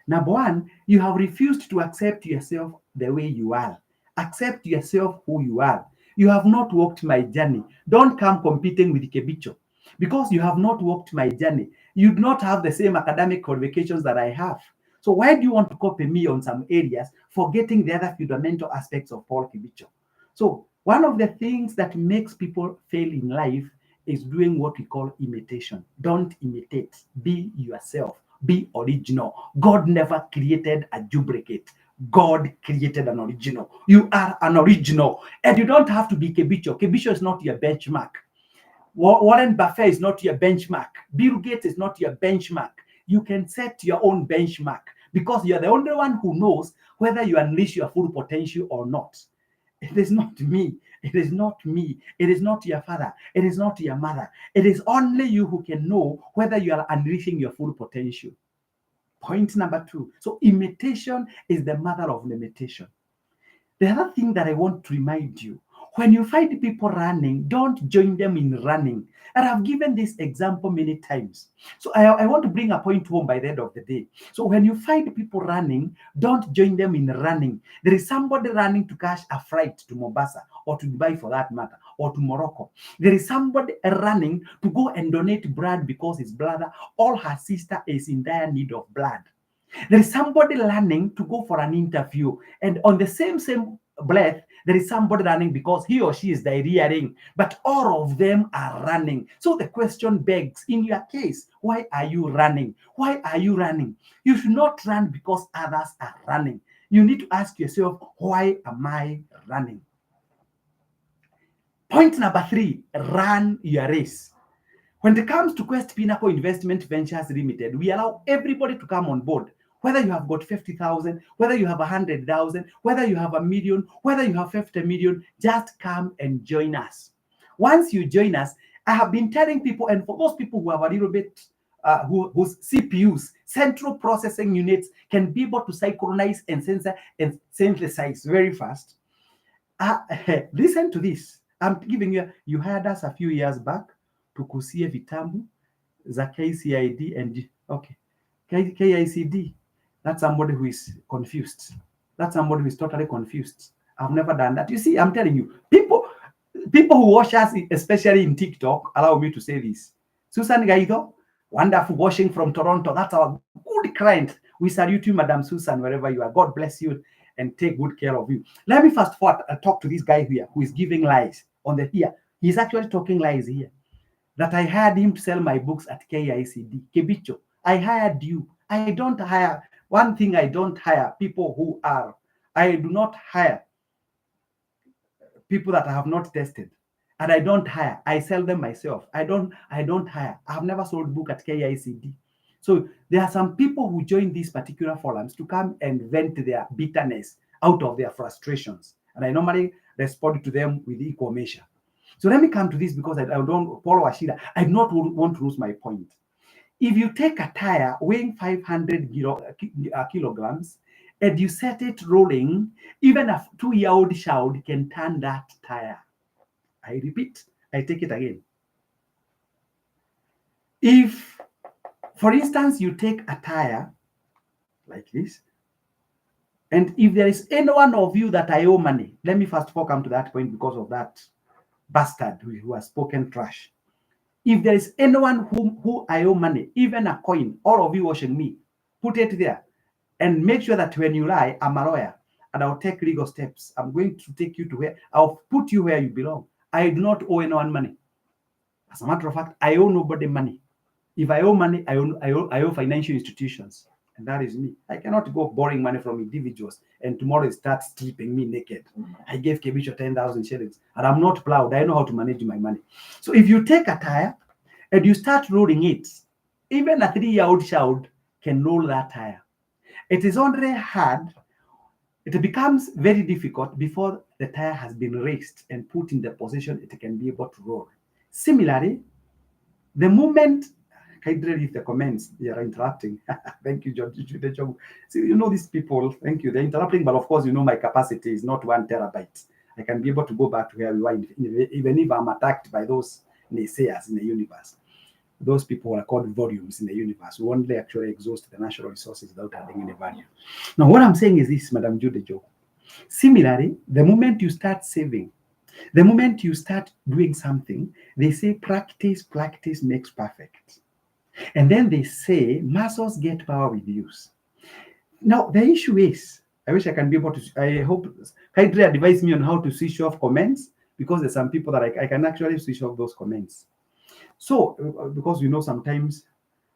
Number one, you have refused to accept yourself the way you are. Accept yourself who you are. You have not walked my journey. Don't come competing with Kebicho. Because you have not walked my journey. You do not have the same academic qualifications that I have. So why do you want to copy me on some areas, forgetting the other fundamental aspects of Paul Kibicho? So one of the things that makes people fail in life is doing what we call imitation. Don't imitate. Be yourself. Be original. God never created a duplicate. God created an original. You are an original. And you don't have to be Kebicho. Kebicho is not your benchmark. Warren Buffett is not your benchmark. Bill Gates is not your benchmark. You can set your own benchmark because you're the only one who knows whether you unleash your full potential or not. It is not me. It is not me. It is not your father. It is not your mother. It is only you who can know whether you are unleashing your full potential. Point number 2. So imitation is the mother of limitation. The other thing that I want to remind you, when you find people running, don't join them in running. And I've given this example many times. So I want to bring a point home by the end of the day. So when you find people running, don't join them in running. There is somebody running to catch a flight to Mombasa or to Dubai for that matter, or to Morocco. There is somebody running to go and donate blood because his brother or her sister is in dire need of blood. There is somebody learning to go for an interview, and on the same breath, there is somebody running because he or she is diarrheaing, but all of them are running. So the question begs, in your case, why are you running? Why are you running? You should not run because others are running. You need to ask yourself, why am I running? Point number 3, run your race. When it comes to Quest Pinnacle Investment Ventures Limited, we allow everybody to come on board. Whether you have got 50,000, whether you have 100,000, whether you have 1 million, whether you have 50 million, just come and join us. Once you join us, I have been telling people, and for those people who have a little bit, whose CPUs, central processing units, can be able to synchronize and synthesize very fast. Listen to this. I'm giving you heard us a few years back. tukusie vitabu za KCID and okay. KICD. That's somebody who is confused. That's somebody who is totally confused. I've never done that. You see, I'm telling you, people who watch us, especially in TikTok, allow me to say this. Susan Gaido, wonderful watching from Toronto. That's our good client. We salute you, Madam Susan, wherever you are. God bless you and take good care of you. Let me first talk to this guy here who is giving lies on the here. He's actually talking lies here. That I hired him to sell my books at KICD. Kebicho, I hired you. I don't hire. One thing, I don't hire people who are. I do not hire people that I have not tested. And I don't hire. I sell them myself. I don't hire. I have never sold a book at KICD. So there are some people who join these particular forums to come and vent their bitterness out of their frustrations. And I normally respond to them with equal measure. So let me come to this because I don't follow Ashida. I do not want to lose my point. If you take a tire weighing 500 kilograms and you set it rolling, even a 2-year-old child can turn that tire. I repeat, I take it again. If, for instance, you take a tire like this, and if there is any one of you that I owe money, let me first of all come to that point because of that bastard who has spoken trash. If there is anyone who I owe money, even a coin, all of you watching me, put it there and make sure that when you lie, I'm a lawyer and I'll take legal steps. I'm going to take you to where I'll put you where you belong. I do not owe anyone money. As a matter of fact, I owe nobody money. If I owe money, I owe financial institutions. And that is me. I cannot go borrowing money from individuals and tomorrow start stripping me naked. I gave Kebicho 10,000 shillings and I'm not proud. I know how to manage my money. So if you take a tire and you start rolling it, even a 3-year-old child can roll that tire. It is only hard. It becomes very difficult before the tire has been raised and put in the position it can be able to roll. Similarly, the moment kindly read the comments. They are interrupting. Thank you, George. See, you know these people. Thank you. They're interrupting, but of course, you know my capacity is not 1 terabyte. I can be able to go back to where we were, even if I'm attacked by those naysayers in the universe. Those people are called volumes in the universe. We only actually exhaust the natural resources without adding any value. Now, what I'm saying is this, Madam Judejo. Similarly, the moment you start saving, the moment you start doing something, they say practice makes perfect. And then they say muscles get power with use. Now, the issue is, I wish I can be able to, I hope, kindly advise me on how to switch off comments, because there's some people that I can actually switch off those comments. So, because you know, sometimes,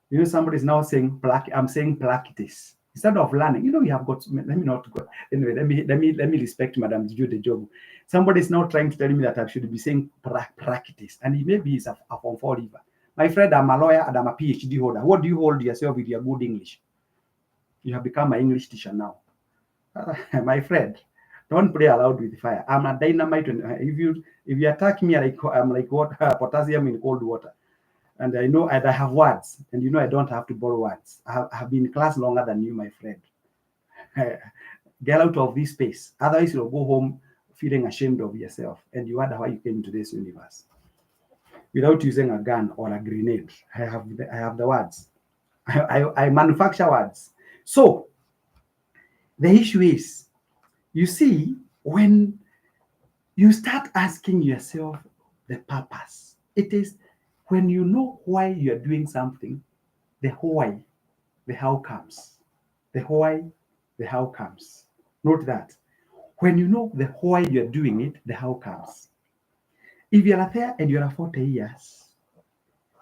you know, somebody is now saying, I'm saying practice. Instead of learning, you know, we have got, let me not go. Anyway, let me respect Madam Judejo. Somebody is now trying to tell me that I should be saying practice. And maybe he's a Form 4 leaver. My friend, I'm a lawyer and I'm a PhD holder. What do you hold yourself with your good English? You have become an English teacher now. My friend, don't play around with fire. I'm a dynamite. If you attack me, I'm like what potassium in cold water. And I know I have words, and you know I don't have to borrow words. I have been in class longer than you, my friend. Get out of this space. Otherwise, you'll go home feeling ashamed of yourself, and you wonder why you came to this universe. Without using a gun or a grenade. I have the words. I manufacture words. So the issue is, you see, when you start asking yourself the purpose, it is when you know why you're doing something, the why, the how comes. The why, the how comes. Note that. When you know the why you're doing it, the how comes. If you're there and you're 40 years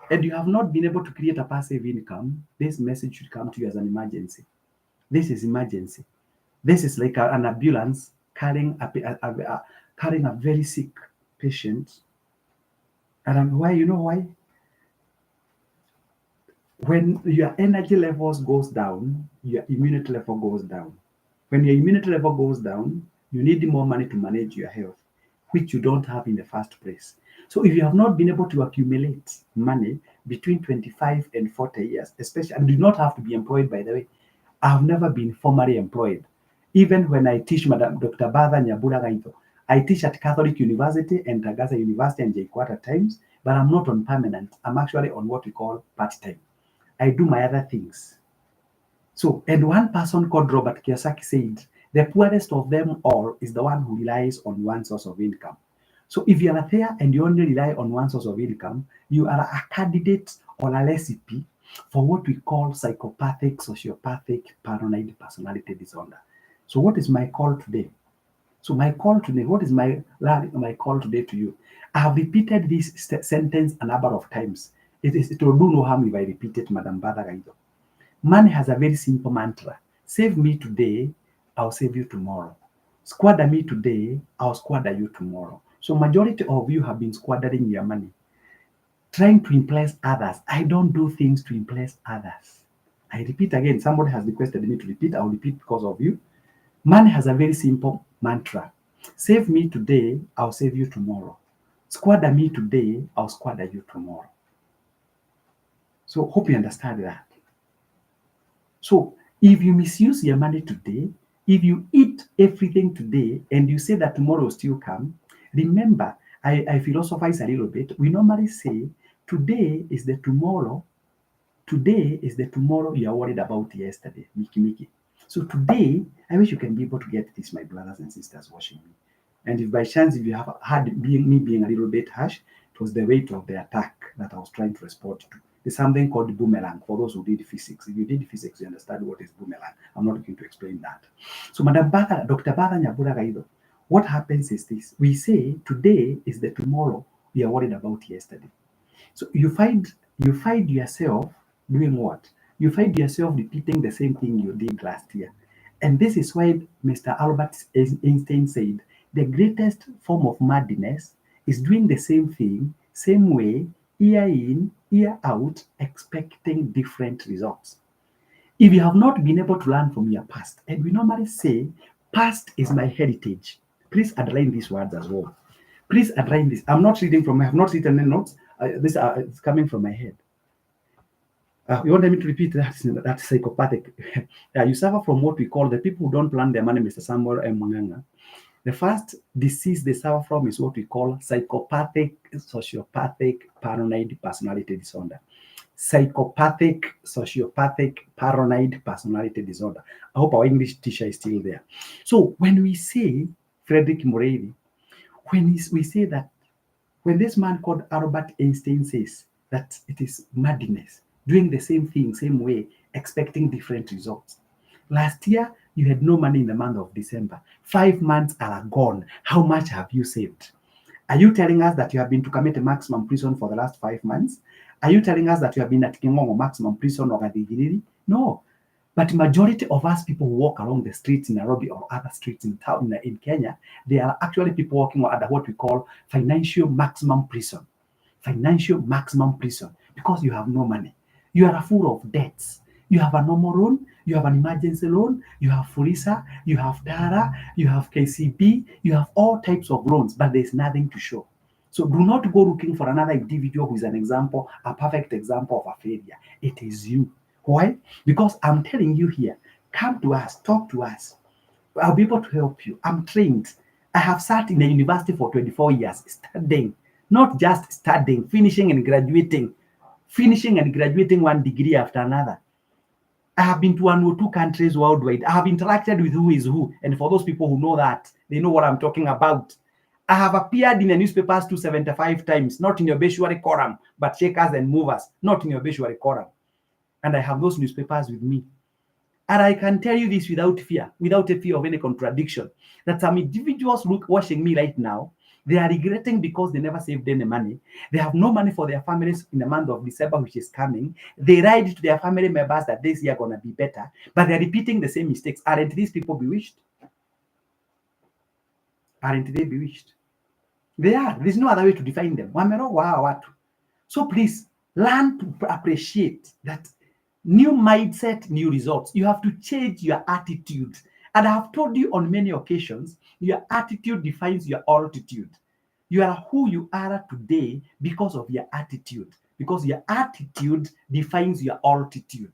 and you have not been able to create a passive income, this message should come to you as an emergency. This is emergency. This is like an ambulance carrying a very sick patient. And why? You know why? When your energy levels goes down, your immunity level goes down. When your immunity level goes down, you need more money to manage your health, which you don't have in the first place. So if you have not been able to accumulate money between 25 and 40 years, especially, and do not have to be employed, by the way. I've never been formally employed. Even when I teach Madam Dr. Bada Nyabura Gaito, I teach at Catholic University and Tagasa University and JKUAT at times. but I'm not on permanent. I'm actually on what we call part-time. I do my other things. So, and one person called Robert Kiyosaki said, the poorest of them all is the one who relies on one source of income. So if you are there and you only rely on one source of income, you are a candidate or a recipe for what we call psychopathic, sociopathic, paranoid personality disorder. So what is my call today? So my call today, what is my call today to you? I have repeated this sentence a number of times. It will do no harm if I repeat it, Madam Badagaido. Man has a very simple mantra. Save me today, I'll save you tomorrow. Squander me today, I'll squander you tomorrow. So majority of you have been squandering your money, trying to impress others. I don't do things to impress others. I repeat again, somebody has requested me to repeat, I'll repeat because of you. Man has a very simple mantra. Save me today, I'll save you tomorrow. Squander me today, I'll squander you tomorrow. So hope you understand that. So if you misuse your money today, if you eat everything today and you say that tomorrow will still come, remember, I philosophize a little bit. We normally say today is the tomorrow. Today is the tomorrow you are worried about yesterday. Miki. So today, I wish you can be able to get this, my brothers and sisters watching me. And if by chance, if you have heard me being a little bit harsh, it was the weight of the attack that I was trying to respond to. There's something called boomerang for those who did physics. If you did physics, you understand what is boomerang. I'm not going to explain that. So, Madam Bada, Dr. Bada Nyabura Gaido, what happens is this. We say today is the tomorrow we are worried about yesterday. So you find yourself doing what? You find yourself repeating the same thing you did last year. And this is why Mr. Albert Einstein said the greatest form of madness is doing the same thing, same way, year in, year out, expecting different results. If you have not been able to learn from your past, and we normally say, past is my heritage. Please underline these words as well. Please underline this. I'm not reading from, I have not written any notes. This is coming from my head. You want me to repeat that? That's psychopathic. You suffer from what we call the people who don't plan their money, Mr. Samuel M. Munganga. The first disease they suffer from is what we call psychopathic, sociopathic, paranoid personality disorder. Psychopathic, sociopathic, paranoid personality disorder. I hope our English teacher is still there. So when we say, Frederick Morelli, when we say that, when this man called Albert Einstein says that it is madness, doing the same thing, same way, expecting different results. Last year, you had no money in the month of December. 5 months are gone. How much have you saved? Are you telling us that you have been to commit a maximum prison for the last 5 months? Are you telling us that you have been at Kingongo maximum prison or Gadigiri? No. But majority of us people who walk along the streets in Nairobi or other streets in town in Kenya, they are actually people working under what we call financial maximum prison. Financial maximum prison because you have no money. You are full of debts. You have a normal loan, you have an emergency loan, you have Furisa, you have Tara, you have KCB, you have all types of loans, but there's nothing to show. So do not go looking for another individual who is an example, a perfect example of a failure. It is you. Why? Because I'm telling you here, come to us, talk to us. I'll be able to help you. I'm trained. I have sat in the university for 24 years, studying, not just studying, finishing and graduating one degree after another. I have been to 102 countries worldwide. I have interacted with who is who. And for those people who know that, they know what I'm talking about. I have appeared in the newspapers 275 times, not in your obituary column, but shakers and movers, not in your obituary column. And I have those newspapers with me. And I can tell you this without fear, without a fear of any contradiction, that some individuals watching me right now, they are regretting because they never saved any money. They have no money for their families in the month of December, which is coming. They lied to their family members that this year going to be better, but they're repeating the same mistakes. Aren't these people bewitched? Aren't they bewitched? They are. There's no other way to define them. So please learn to appreciate that new mindset, new results. You have to change your attitude. And I have told you on many occasions, your attitude defines your altitude. You are who you are today because of your attitude. Because your attitude defines your altitude.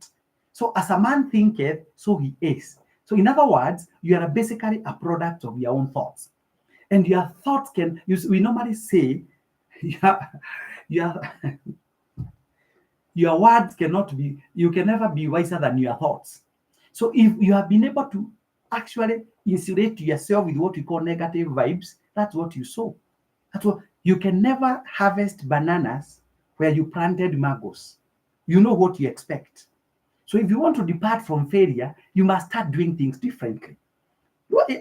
So as a man thinketh, so he is. So in other words, you are basically a product of your own thoughts. And your thoughts we normally say, your, your words cannot be, you can never be wiser than your thoughts. So if you have been able to actually insulate yourself with what we call negative vibes, that's what you sow. That's what you can never harvest bananas where you planted mangoes. You know what you expect. So if you want to depart from failure, you must start doing things differently.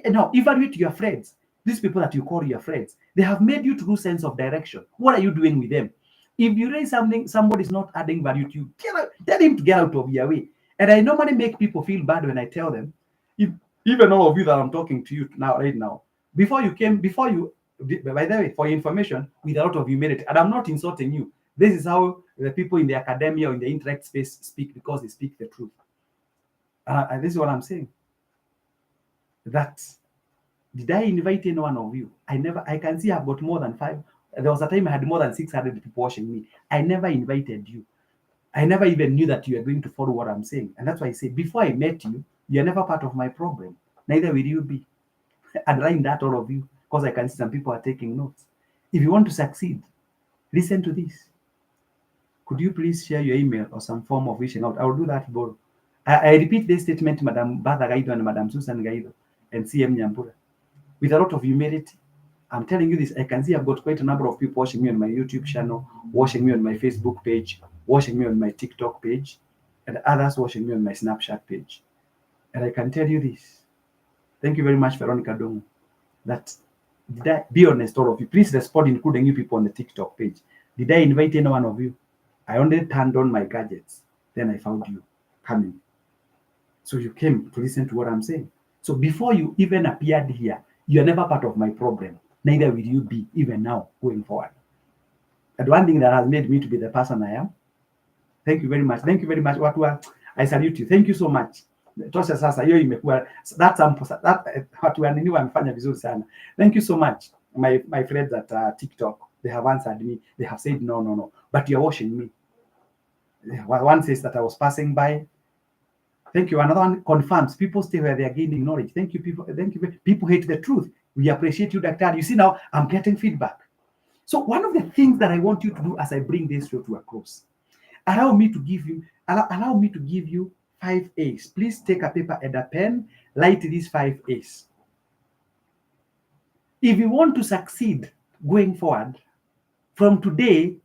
Now, evaluate your friends. These people that you call your friends, they have made you to lose sense of direction. What are you doing with them? If you raise something, somebody's not adding value to you, tell him to get out of your way. And I normally make people feel bad when I tell them, if, even all of you that I'm talking to you now, right now, before you, by the way, for information, with a lot of humility, and I'm not insulting you. This is how the people in the academia or in the intellect space speak, because they speak the truth. And this is what I'm saying. That did I invite any one of you? I can see I've got more than 5. There was a time I had more than 600 people watching me. I never invited you. I never even knew that you are going to follow what I'm saying. And that's why I say, before I met you, you're never part of my problem. Neither will you be. Underline that, all of you, because I can see some people are taking notes. If you want to succeed, listen to this. Could you please share your email or some form of reaching out? I will do that tomorrow. I repeat this statement to Madam Batha Gaido and Madam Susan Gaido and CM Nyambura with a lot of humility. I'm telling you this. I can see I've got quite a number of people watching me on my YouTube channel, watching me on my Facebook page, watching me on my TikTok page, and others watching me on my Snapchat page. And I can tell you this. Thank you very much, Veronica Dongo. That, did I be honest, all of you? Please respond, including you people on the TikTok page. Did I invite any one of you? I only turned on my gadgets. Then I found you coming. So you came to listen to what I'm saying. So before you even appeared here, you're never part of my problem. Neither will you be, even now, going forward. And one thing that has made me to be the person I am. Thank you very much. Thank you very much. I salute you. Thank you so much. Tosha sasa hiyo imekuwa watu wanini wamefanya vizuri sana. Thank you so much. My friends at TikTok, they have answered me. They have said no. But you're watching me. One says that I was passing by. Thank you. Another one confirms people stay where they are gaining knowledge. Thank you, people. Thank you. People hate the truth. We appreciate you, Dr. You see, now I'm getting feedback. So one of the things that I want you to do as I bring this show to a close, allow me to give you 5 A's. Please take a paper and a pen, write these 5 A's. If you want to succeed going forward, from today,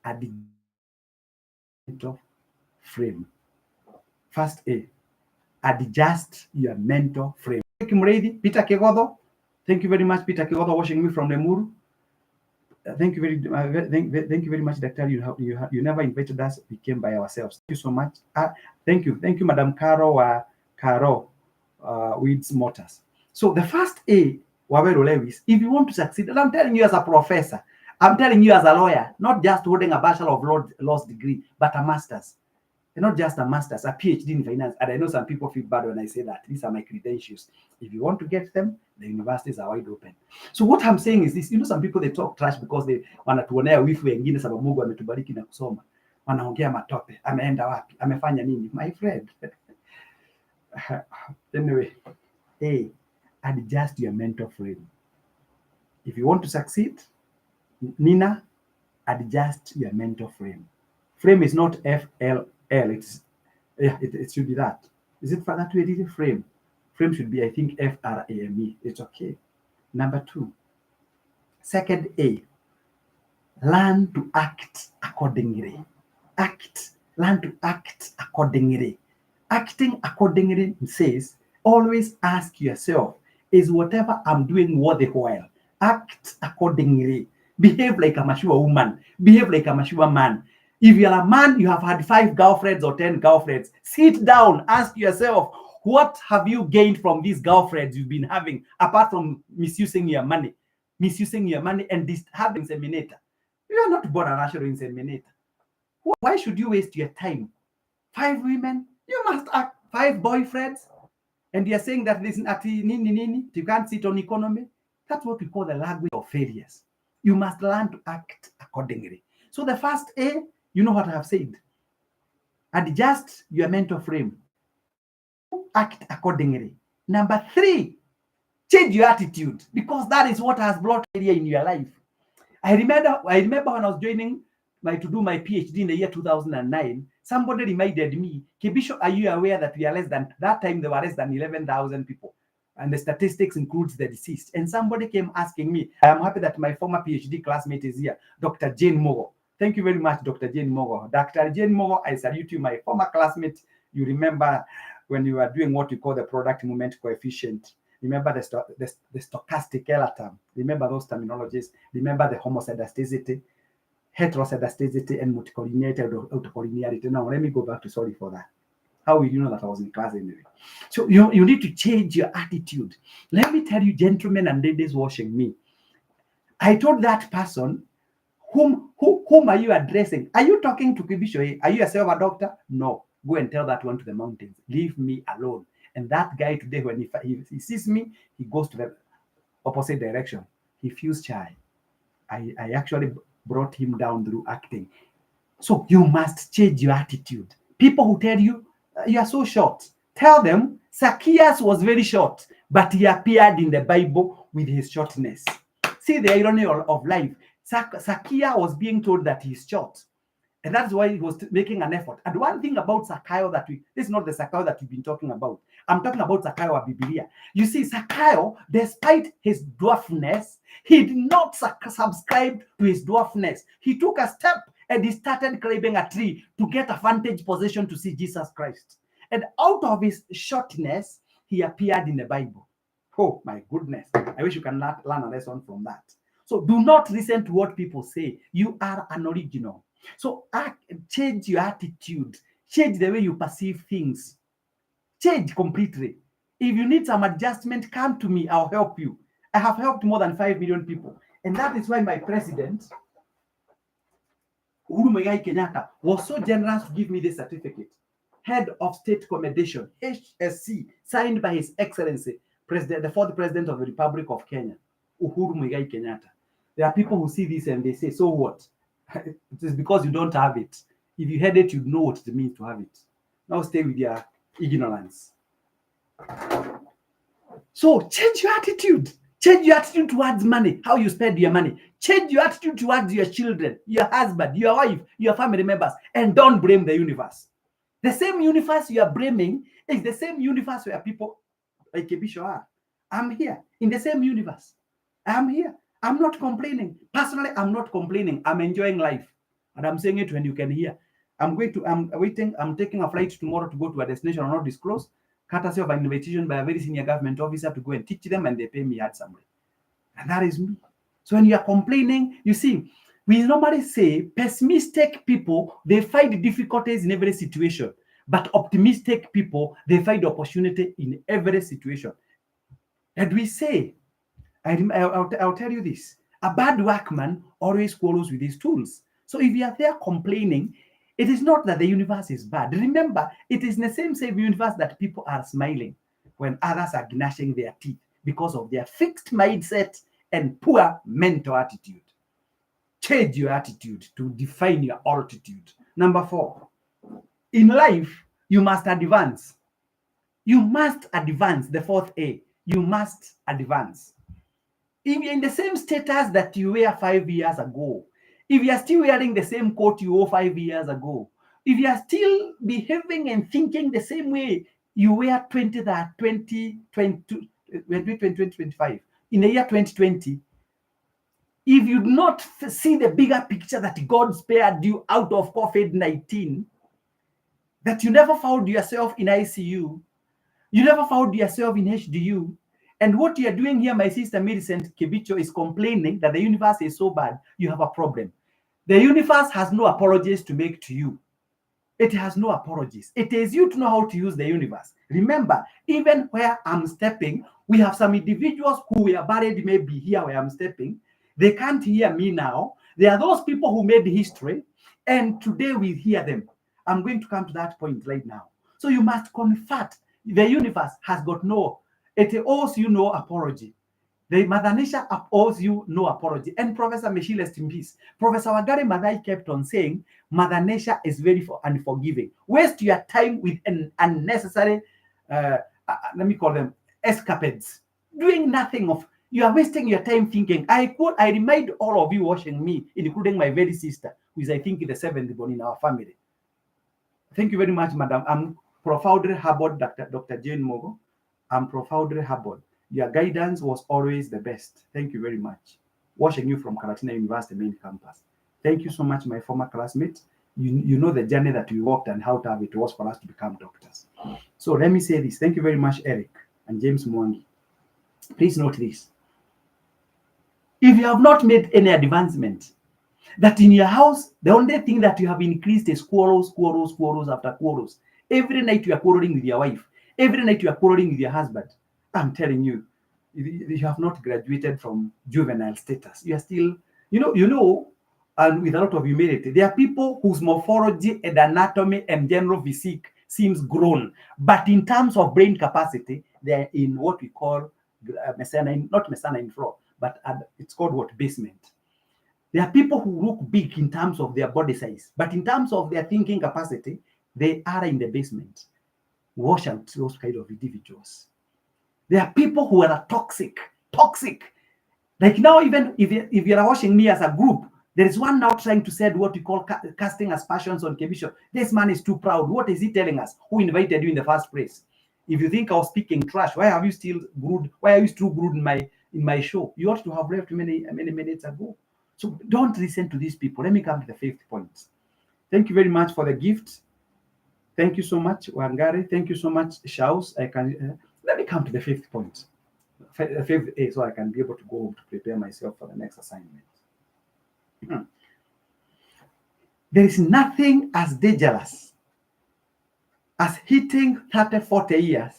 at the mental frame. First A, adjust your mental frame. Peter Kegodo, thank you very much, Peter Kegodo, watching me from Lemuru. Thank you very much, Doctor. You never invited us. We came by ourselves. Thank you so much. Thank you, Madam Caro Weeds Motors. So the first A, Wawero Lewis, if you want to succeed, and I'm telling you as a professor, I'm telling you as a lawyer, not just holding a Bachelor of Laws degree, but a master's. And not just a master's, a PhD in finance. And I know some people feel bad when I say that. These are my credentials. If you want to get them, the universities are wide open. So what I'm saying is this, some people, they talk trash because they wanatuonea wifu wengine sababu Mungu ametubariki na kusoma. Wanaongea matope, ameenda wapi, amefanya nini? My friend. Anyway, hey, adjust your mental frame. If you want to succeed, Nina, adjust your mental frame. Frame is not FLL. It should be that. Is it for that way? Is it frame? Frame should be, I think, FRAME. It's okay. Number 2. Second A, learn to act accordingly. Learn to act accordingly. Acting accordingly says, always ask yourself, is whatever I'm doing worth the while? Act accordingly. Behave like a mature woman. Behave like a mature man. If you're a man, you have had 5 girlfriends or 10 girlfriends. Sit down, ask yourself, what have you gained from these girlfriends you've been having, apart from misusing your money and having inseminator? You are not born a natural inseminator. Why should you waste your time? 5 women, you must act. 5 boyfriends, and you're saying that this you can't sit on economy. That's what we call the language of failures. You must learn to act accordingly. So the first A, you know what I have said. Adjust your mental frame. Act accordingly. Number 3, change your attitude, because that is what has brought failure in your life. I remember when I was joining to do my PhD in the year 2009, somebody reminded me, Kibisho, are you aware that we are that time there were less than 11,000 people? And the statistics includes the deceased. And somebody came asking me, I am happy that my former PhD classmate is here, Dr. Jane Mogo. Thank you very much, Dr. Jane Mogo. Dr. Jane Mogo, I salute you, my former classmate. You remember when you were doing what we call the product movement coefficient. Remember the stochastic Euler term. Remember those terminologies. Remember the homoscedasticity, heteroscedasticity, and multicollinearity, autocollinearity. Now, let me go back to sorry for that. How will you know that I was in class anyway? So you need to change your attitude. Let me tell you, gentlemen and ladies watching me, I told that person, whom are you addressing? Are you talking to Kibisho? Are you yourself a doctor? No. Go and tell that one to the mountains. Leave me alone. And that guy today, when he sees me, he goes to the opposite direction. He feels shy. I actually brought him down through acting. So you must change your attitude. People who tell you, you are so short, tell them Zacchaeus was very short, but he appeared in the Bible with his shortness. See the irony of life. Zacchaeus was being told that he's short. And that's why he was making an effort. And one thing about Zacchaeus this is not the Zacchaeus that we've been talking about. I'm talking about Zacchaeus of Biblia. You see, Zacchaeus, despite his dwarfness, he did not subscribe to his dwarfness. He took a step and he started climbing a tree to get a vantage position to see Jesus Christ. And out of his shortness, he appeared in the Bible. Oh, my goodness. I wish you can learn a lesson from that. So do not listen to what people say. You are an original. So change your attitude. Change the way you perceive things. Change completely. If you need some adjustment, come to me. I'll help you. I have helped more than 5 million people. And that is why my president, Uhuru Muigai Kenyatta, was so generous to give me this certificate. Head of State Commendation, HSC, signed by His Excellency, the fourth President of the Republic of Kenya, Uhuru Muigai Kenyatta. There are people who see this and they say, so what? It is because you don't have it. If you had it, you'd know what it means to have it. Now stay with your ignorance. So change your attitude. Change your attitude towards money, how you spend your money. Change your attitude towards your children, your husband, your wife, your family members, and don't blame the universe. The same universe you are blaming is the same universe where people like Kibisho are. I'm here in the same universe. I'm here. I'm not complaining. Personally, I'm not complaining. I'm enjoying life. And I'm saying it when you can hear. I'm taking a flight tomorrow to go to a destination I'll not disclose, courtesy of an invitation by a very senior government officer to go and teach them, and they pay me handsomely. And that is me. So when you are complaining, you see, we normally say pessimistic people, they find difficulties in every situation. But optimistic people, they find opportunity in every situation. And we say, I'll tell you this, a bad workman always quarrels with his tools. So if you are there complaining, it is not that the universe is bad. Remember, it is in the same universe that people are smiling when others are gnashing their teeth because of their fixed mindset and poor mental attitude. Change your attitude to define your altitude. Number 4, in life, you must advance. You must advance. The 4th A, you must advance. If you're in the same status that you were 5 years ago, if you are still wearing the same coat you wore 5 years ago, if you are still behaving and thinking the same way you were 2025, in the year 2020, if you do not see the bigger picture that God spared you out of COVID-19, that you never found yourself in ICU, you never found yourself in HDU, and what you are doing here, my sister Millicent Kibicho, is complaining that the universe is so bad, you have a problem. The universe has no apologies to make to you. It has no apologies. It is you to know how to use the universe. Remember, even where I'm stepping, we have some individuals who were buried maybe here where I'm stepping. They can't hear me now. There are those people who made history, and today we hear them. I'm going to come to that point right now. So you must confront. The universe has got it owes you no apology. The Mother Nature owes you no apology. And Professor Michelle, rest in peace. Professor Wangari Maathai kept on saying, Mother Nature is very unforgiving. Waste your time with an unnecessary, let me call them escapades, doing nothing of You are wasting your time thinking. I remind all of you watching me, including my very sister, who is, I think, the seventh born in our family. Thank you very much, madam. I'm profoundly humbled, Dr. Jane Mogo. I'm profoundly humbled. Your guidance was always the best. Thank you very much. Watching you from Karatina University main campus. Thank you so much, my former classmates. You know the journey that we walked and how tough it was for us to become doctors. So let me say this. Thank you very much, Eric and James Mwangi. Please note this. If you have not made any advancement, that in your house, the only thing that you have increased is quarrels after quarrels. Every night you are quarreling with your wife. Every night you are quarreling with your husband. I'm telling you, you have not graduated from juvenile status. You are still, and with a lot of humility, there are people whose morphology and anatomy and general physique seems grown, but in terms of brain capacity, they're in what we call not mezzanine floor, but it's called what? Basement. There are people who look big in terms of their body size, but in terms of their thinking capacity, they are in the basement. Wash out those kind of individuals. There are people who are toxic. Like now, even if you're watching me as a group, there is one now trying to say what we call casting aspersions on Kebisho. This man is too proud. What is he telling us? Who invited you in the first place? If you think I was speaking trash, why are you still rude in my show? You ought to have left many minutes ago. So don't listen to these people. Let me come to the fifth point. Thank you very much for the gift. Thank you so much, Wangari. Thank you so much, Shaus. Let me come to the fifth point. Fifth A, so I can be able to go home to prepare myself for the next assignment. There is nothing as dangerous as hitting 30, 40 years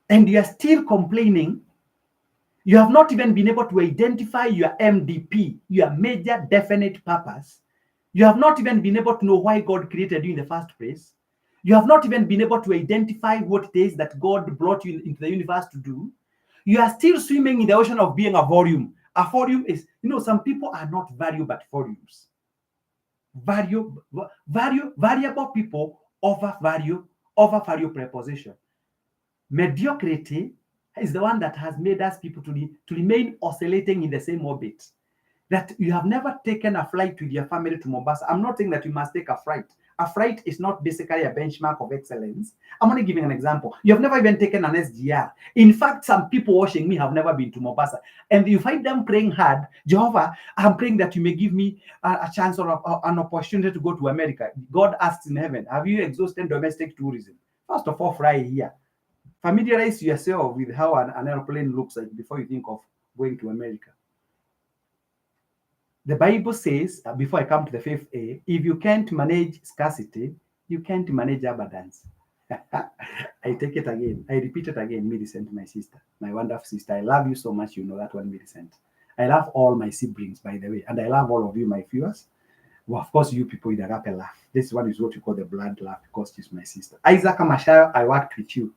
and you are still complaining. You have not even been able to identify your MDP, your major definite purpose. You have not even been able to know why God created you in the first place. You have not even been able to identify what it is that God brought you into the universe to do. You are still swimming in the ocean of being a volume. A volume is, some people are not value but volumes. Variable people over value preposition. Mediocrity is the one that has made us people to remain oscillating in the same orbit. That you have never taken a flight with your family to Mombasa. I'm not saying that you must take a flight. A flight is not basically a benchmark of excellence. I'm only giving an example. You have never even taken an SGR. In fact, some people watching me have never been to Mombasa. And you find them praying hard. Jehovah, I'm praying that you may give me a chance or an opportunity to go to America. God asks in heaven, have you exhausted domestic tourism? First of all, fly here. Familiarize yourself with how an airplane looks like before you think of going to America. The Bible says, before I come to the fifth A, if you can't manage scarcity, you can't manage abundance. I take it again. I repeat it again, Millicent, my sister, my wonderful sister. I love you so much. You know that one, Millicent. I love all my siblings, by the way, and I love all of you, my viewers. Well, of course, you people with a rapid laugh. This one is what you call the blood laugh because she's my sister. Isaac Amashayo, I worked with you.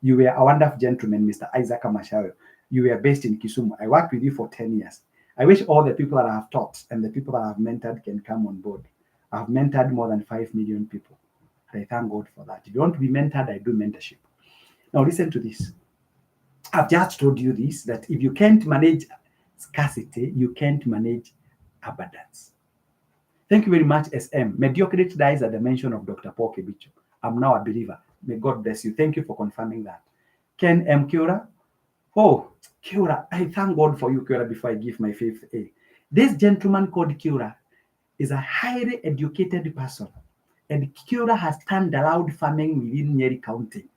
You were a wonderful gentleman, Mr. Isaac Amashayo. You were based in Kisumu. I worked with you for 10 years. I wish all the people that I have taught and the people that I have mentored can come on board. I have mentored more than 5 million people. I thank God for that. If you want to be mentored, I do mentorship. Now listen to this. I've just told you this, that if you can't manage scarcity, you can't manage abundance. Thank you very much, SM. Mediocrity dies at the mention of Dr. Paul Kebicho. I'm now a believer. May God bless you. Thank you for confirming that. Ken M. Kiora. Oh, Kiora, I thank God for you, Kiora, before I give my fifth A. This gentleman called Kiora is a highly educated person, and Kiora has turned around farming within Nyeri County.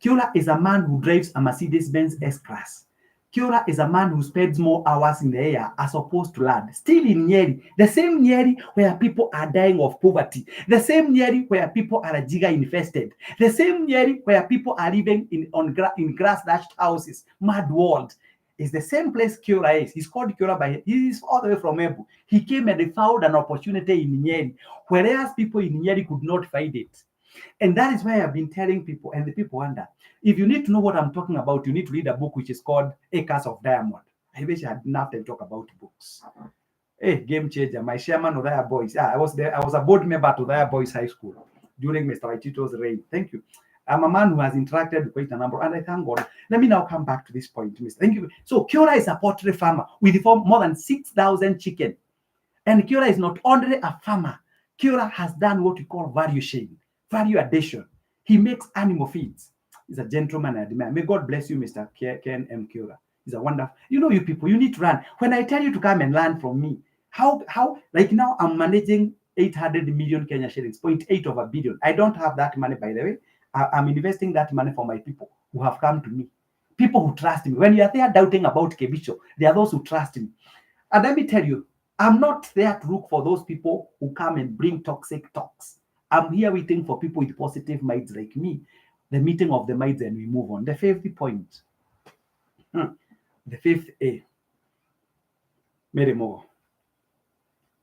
Kiora is a man who drives a Mercedes-Benz S-Class. Kiora is a man who spends more hours in the air as opposed to land. Still in Nyeri, the same Nyeri where people are dying of poverty, the same Nyeri where people are jiga infested, the same Nyeri where people are living in grass-thatched houses, mud world. Is the same place Kiora is. He's called Kiora he is all the way from Embu. He came and he found an opportunity in Nyeri, whereas people in Nyeri could not find it. And that is why I've been telling people, and the people wonder, if you need to know what I'm talking about, you need to read a book which is called Acres of Diamond. I wish I had enough time to talk about books. Hey, game changer. My chairman of Daya Boys. I was there. I was a board member to Daya Boys High School during Mr. Waitito's reign. Thank you. I'm a man who has interacted with quite a number, and I thank God. Let me now come back to this point, Mr. Thank you. So Kiora is a poultry farmer with more than 6,000 chicken. And Kiora is not only a farmer. Kiora has done what we call value chain, value addition. He makes animal feeds. He's a gentleman I admire. May God bless you, Mr. Ken M. Kiora. He's a wonderful. You know, you people, you need to run. When I tell you to come and learn from me, how like now I'm managing 800 million Kenya shillings, 0.8 of a billion. I don't have that money, by the way. I'm investing that money for my people who have come to me. People who trust me. When you are there doubting about Kebicho, there are those who trust me. And let me tell you, I'm not there to look for those people who come and bring toxic talks. I'm here waiting for people with positive minds like me. The meeting of the minds, and we move on. The fifth point. The fifth A. Mary Moore.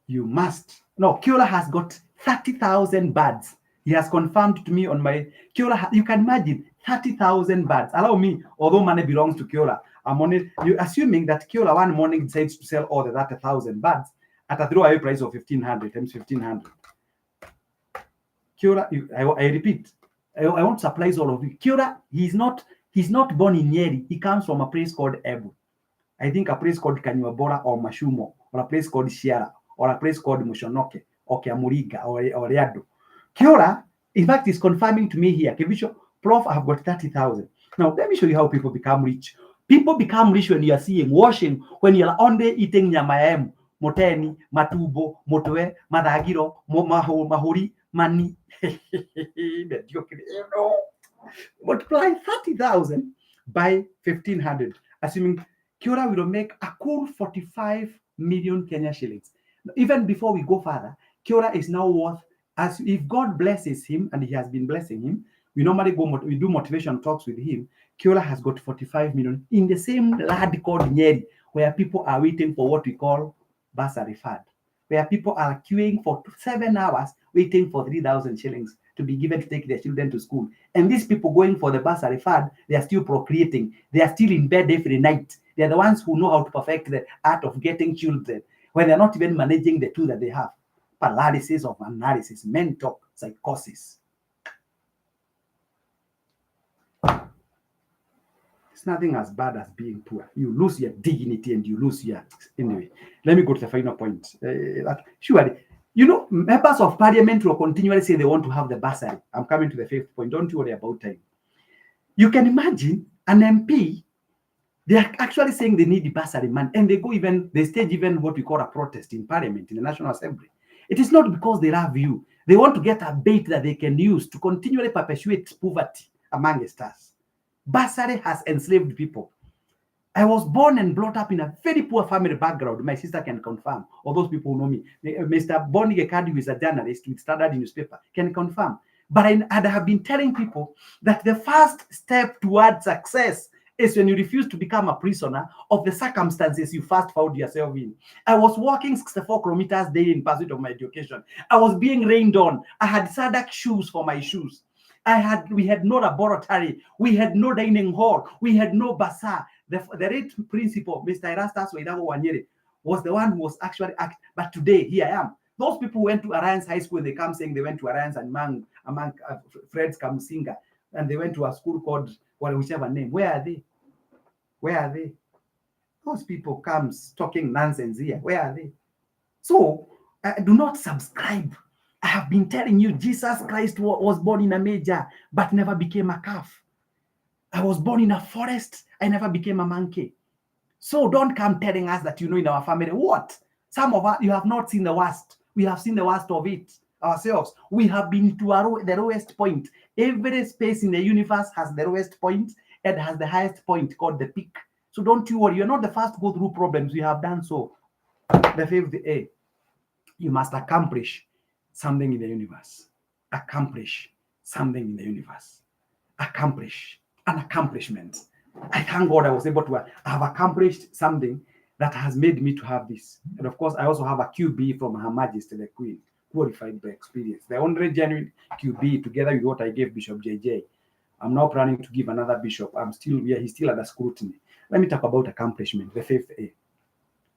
You must. No, Kiora has got 30,000 birds. He has confirmed to me on my Kiora. You can imagine 30,000 birds. Allow me, although money belongs to Kiora, I'm only you assuming that Kiora one morning decides to sell all the 30,000 birds at a throwaway price of 1,500 times 1,500. Kiora, I repeat, I want to surprise all of you. Kiora, he's not born in Nyeri. He comes from a place called Ebu. I think a place called Kanyuabora or Mashumo, or a place called Shiara, or a place called Mushonoke, or Kiamuriga, or Riado. Kiora, in fact, is confirming to me here, Kevisho, Prof, I have got 30,000. Now, let me show you how people become rich. People become rich when you are seeing washing, when you are only eating nyamaem, moteni, matubo, motoe, madagiro, mahori, mani. You know, multiply 30,000 by 1,500, assuming Kiora will make a cool 45 million Kenya shillings. Even before we go further, Kiora is now worth, as if God blesses him, and he has been blessing him, we normally we do motivation talks with him. Kiora has got 45 million in the same land called Nyeri, where people are waiting for what we call bursary fund, where people are queuing for 7 hours waiting for 3,000 shillings to be given to take their children to school. And these people going for the bursary fund, they are still procreating. They are still in bed every night. They are the ones who know how to perfect the art of getting children when they're not even managing the two that they have. Paralysis of analysis, mental psychosis. It's nothing as bad as being poor. You lose your dignity and you lose your... Anyway, let me go to the final point. Surely, you know, members of parliament will continually say they want to have the bursary. I'm coming to the fifth point. Don't you worry about time. You can imagine an MP, they are actually saying they need the bursary money, and they stage even what we call a protest in parliament, in the National Assembly. It is not because they love you. They want to get a bait that they can use to continually perpetuate poverty amongst us. Bursary has enslaved people. I was born and brought up in a very poor family background. My sister can confirm, or those people who know me. Mr. Bonnie Gekadi, who is a journalist with Standard newspaper, can confirm. But I have been telling people that the first step towards success is when you refuse to become a prisoner of the circumstances you first found yourself in. I was walking 64 kilometers daily in pursuit of my education. I was being rained on. I had Sadak shoes for my shoes. We had no laboratory. We had no dining hall. We had no bazaar. The rate principal, Mr. Erastus Waidago Wanyere, was the one who was actually acting. But today, here I am. Those people went to Alliance High School. They come saying they went to Alliance and among Fred's Kamusinga, and they went to a school called, well, whichever name. Where are they? Where are they? Those people comes talking nonsense here. Where are they? So do not subscribe. I have been telling you, Jesus Christ was born in a manger, but never became a calf. I was born in a forest. I never became a monkey. So don't come telling us that, in our family, what? Some of us, you have not seen the worst. We have seen the worst of it ourselves. We have been to the lowest point. Every space in the universe has the lowest point and has the highest point called the peak. So don't you worry. You're not the first to go through problems. We have done so. The fifth A, you must accomplish something in the universe. Accomplish something in the universe. Accomplish an accomplishment. I thank God I was able to have accomplished something that has made me to have this. And of course, I also have a QB from Her Majesty the Queen, qualified by experience. The only genuine QB, together with what I gave Bishop JJ. I'm now planning to give another bishop. He's still under scrutiny. Let me talk about accomplishment, the fifth A.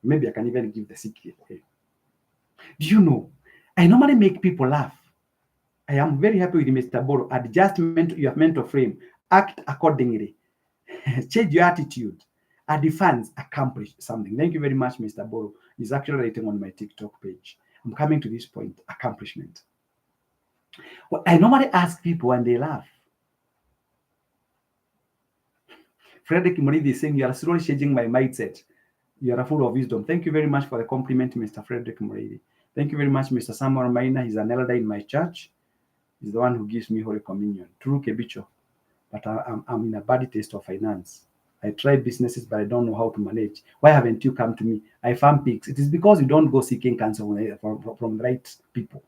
Maybe I can even give the sixth A. Do you know, I normally make people laugh. I am very happy with Mr. Boro. Adjustment your mental frame. Act accordingly. Change your attitude. Advance, accomplish something. Thank you very much, Mr. Boro. He's actually writing on my TikTok page. I'm coming to this point, accomplishment. Well, I normally ask people when they laugh. Frederick Moridi is saying, you are slowly changing my mindset. You are full of wisdom. Thank you very much for the compliment, Mr. Frederick Moridi. Thank you very much, Mr. Samuel Maina. He's an elder in my church. He's the one who gives me Holy Communion. True Kebicho. But I'm in a bad taste of finance. I try businesses, but I don't know how to manage. Why haven't you come to me? I farm pigs. It is because you don't go seeking counsel from the right people.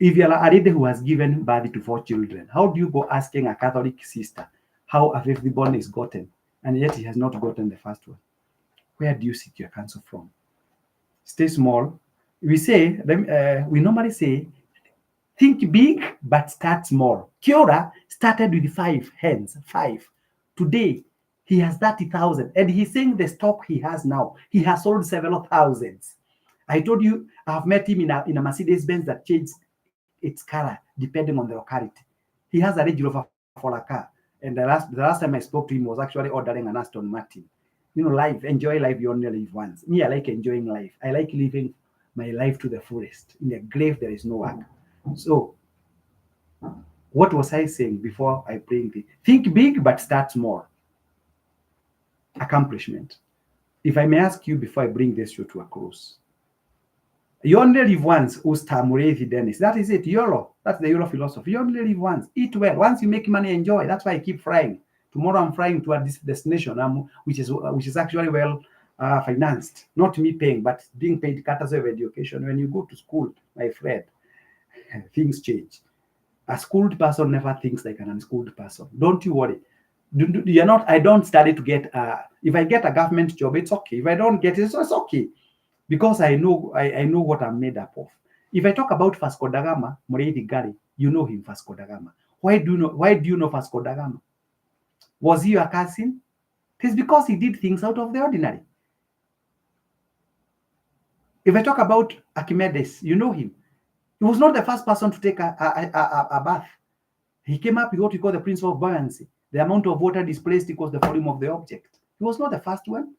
If you're a lady who has given birth to 4 children, how do you go asking a Catholic sister how a fifth born is gotten, and yet he has not gotten the first one? Where do you seek your counsel from? Stay small. We normally say, think big, but start small. Kiora started with 5 hens, 5. Today, he has 30,000, and he's saying the stock he has now, he has sold several thousands. I told you, I've met him in a Mercedes-Benz that changes its color depending on the locality. He has a Range Rover for a car, and the last time I spoke to him was actually ordering an Aston Martin. You know, life, enjoy life, you only live once. Me, I like enjoying life. I like living my life to the fullest. In the grave, there is no work. So, what was I saying before I bring the think big but start small? Accomplishment. If I may ask you before I bring this show to a close, you only live once, Ustamurezi Dennis. That is it, YOLO. That's the YOLO philosophy. You only live once. Eat well. Once you make money, enjoy. That's why I keep flying. Tomorrow I'm flying to a destination which is actually well financed. Not me paying, but being paid courtesy of education. When you go to school, my friend, things change. A schooled person never thinks like an unschooled person. Don't you worry. You're not. I don't study to get. If I get a government job, it's okay. If I don't get it, it's okay, because I know what I'm made up of. If I talk about Vasco da Gama, Mureithi Gari, you know him, Vasco da Gama. Why do you know Vasco da Gama? Was he your cousin? It is because he did things out of the ordinary. If I talk about Archimedes, you know him. He was not the first person to take a bath. He came up with what we call the principle of buoyancy. The amount of water displaced equals the volume of the object. He was not the first one,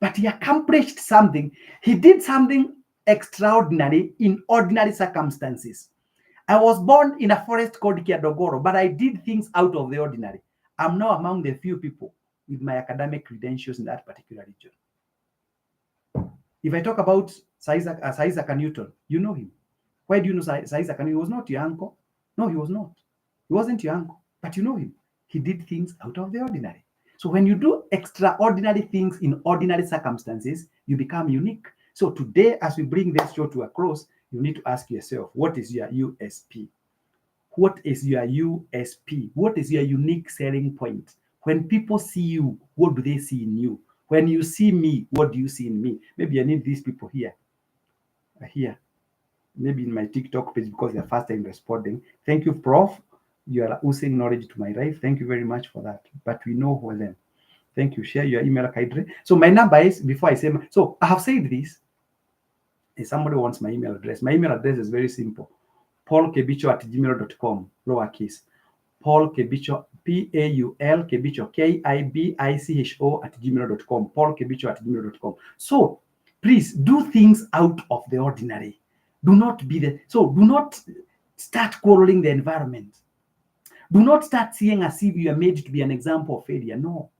but he accomplished something. He did something extraordinary in ordinary circumstances. I was born in a forest called Kiadogoro, but I did things out of the ordinary. I'm now among the few people with my academic credentials in that particular region. If I talk about Sir Isaac Newton, you know him. Why do you know Sir Isaac Newton? He was not your uncle. No, he was not. He wasn't your uncle, but you know him. He did things out of the ordinary. So when you do extraordinary things in ordinary circumstances, you become unique. So today, as we bring this show to a close, you need to ask yourself, what is your USP? What is your USP? What is your unique selling point? When people see you, what do they see in you? When you see me, what do you see in me? Maybe I need these people here. Maybe in my TikTok page, because they're first time responding. Thank you, Prof. You are oozing knowledge to my life. Thank you very much for that. But we know who them. Thank you. Share your email, Kaidre. So my number is, before I say, so I have said this. If somebody wants my email address, my email address is very simple. paulkebicho@gmail.com, lowercase. Paul Kebicho, Paul Kebicho, KIBICHO@gmail.com, paulkebicho@gmail.com. So please do things out of the ordinary. Do not start quarreling the environment. Do not start seeing as if you are made to be an example of failure. No.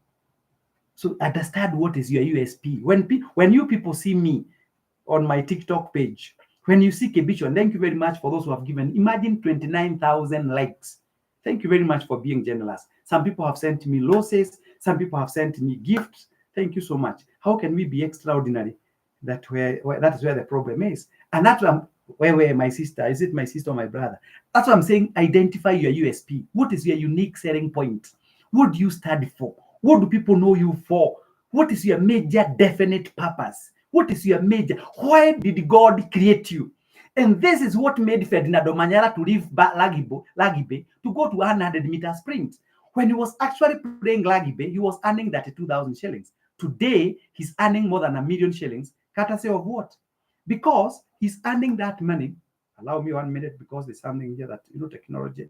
So understand what is your USP. When you people see me on my TikTok page, when you see Kebicho, and thank you very much for those who have given, imagine 29,000 likes. Thank you very much for being generous. Some people have sent me losses. Some people have sent me gifts. Thank you so much. How can we be extraordinary? That is where the problem is. And that's where my sister, is it my sister or my brother? That's what I'm saying. Identify your USP. What is your unique selling point? What do you study for? What do people know you for? What is your major definite purpose? What is your major? Why did God create you? And this is what made Ferdinando Manyara to leave Lagibe to go to 100-meter sprint. When he was actually playing Lagibe, he was earning 32,000 shillings. Today, he's earning more than 1 million shillings. Courtesy of what? Because he's earning that money. Allow me 1 minute because there's something here that, technology.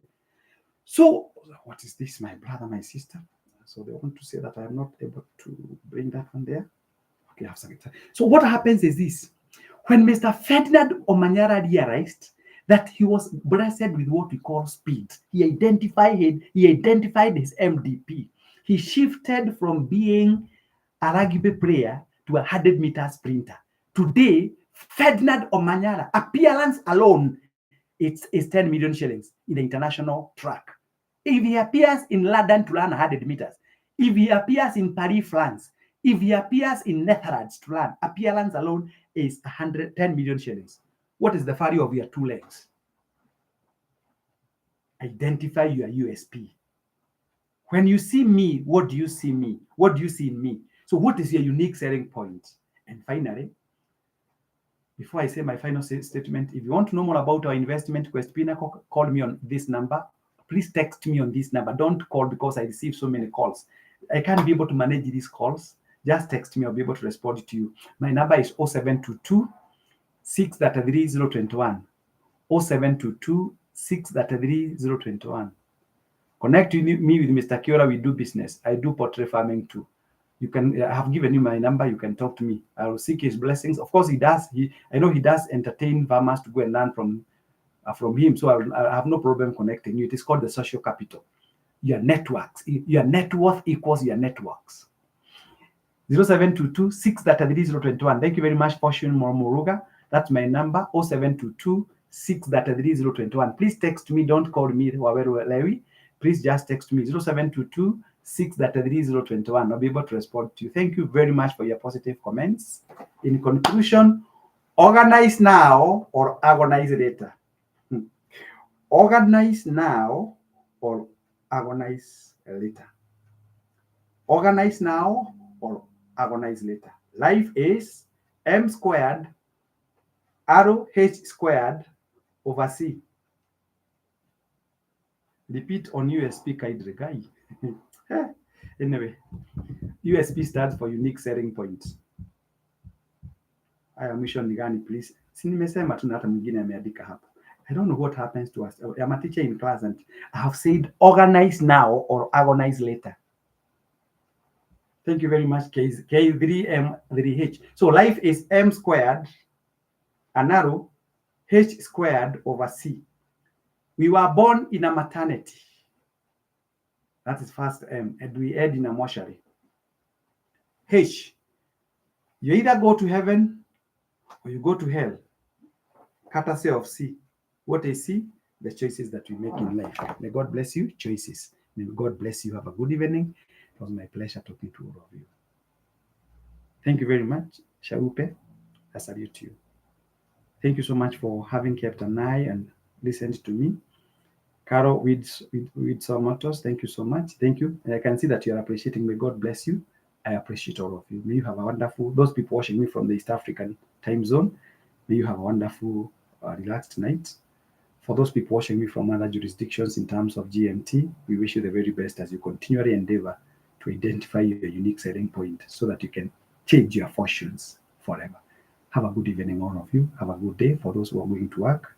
So what is this, my brother, my sister? So they want to say that I am not able to bring that one there. Okay, I have some time. So what happens is this. When Mr. Ferdinand Omanyala realized that he was blessed with what we call speed, he identified his MDP. He shifted from being a rugby player to a 100-meter sprinter. Today, Ferdinand Omanyala, appearance alone, it's 10 million shillings in the international track. If he appears in London to run 100 meters, if he appears in Paris, France, if he appears in Netherlands to run, appearance alone is 10 million shillings. What is the value of your 2 legs? Identify your USP. When you see me, what do you see me? What do you see in me? So what is your unique selling point? And finally, before I say my final statement, if you want to know more about our investment quest Pinnacle, call me on this number. Please text me on this number. Don't call because I receive so many calls. I can't be able to manage these calls. Just text me. I'll be able to respond to you. My number is 0722 633 021. 0722 633 021. Connect with me with Mr. Kiora. We do business. I do portrait farming too. You can, I have given you my number. You can talk to me. I will seek his blessings. Of course, he does. I know he does entertain farmers to go and learn from him. So I have no problem connecting you. It is called the social capital. Your networks. Your net worth equals your networks. 0722 633 021. Thank you very much for showing Muruga. That's my number. 0722 633 021. Please text me. Don't call me Waweru Lewi. Please just text me 0722 633 021. I'll be able to respond to you. Thank you very much for your positive comments. In conclusion, organize now or agonize later. Organize now or agonize later. Organize now or agonize later. Life is M squared arrow H squared over C. Repeat on USP Kaidregai. Anyway, USP stands for unique selling points. Aya mwisho ni gani please? Si nimesema tu na hata mwingine ameandika hapa. I don't know what happens to us. I'm a teacher in class and I have said organize now or agonize later. Thank you very much, K3M3H. So life is M squared, an arrow, H squared over C. We were born in a maternity. That is first M, and we end in a mortuary. H, you either go to heaven or you go to hell. Courtesy of C. What is C? The choices that we make in life. May God bless you. Choices. May God bless you. Have a good evening. It was my pleasure talking to all of you. Thank you very much. Shaupe, I salute you. Thank you so much for having kept an eye and listened to me. Carol with Somatos, thank you so much. Thank you. And I can see that you're appreciating. May God bless you. I appreciate all of you. May you have a wonderful, those people watching me from the East African time zone, may you have a wonderful, relaxed night. For those people watching me from other jurisdictions in terms of GMT, we wish you the very best as you continually endeavor to identify your unique selling point so that you can change your fortunes forever. Have a good evening, all of you. Have a good day for those who are going to work.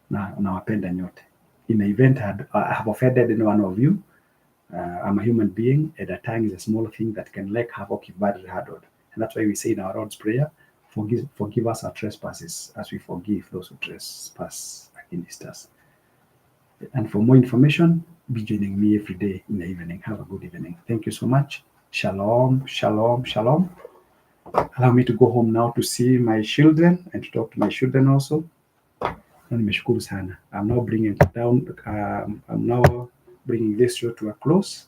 Now, NYOTE. In the event I have offended any one of you, I'm a human being, and a tongue is a small thing that can wreak havoc if badly handled. And that's why we say in our Lord's Prayer, forgive us our trespasses as we forgive those who trespass against us. And for more information, be joining me every day in the evening. Have a good evening. Thank you so much. Shalom, shalom, shalom. Allow me to go home now to see my children and to talk to my children also. I'm now bringing this show to a close.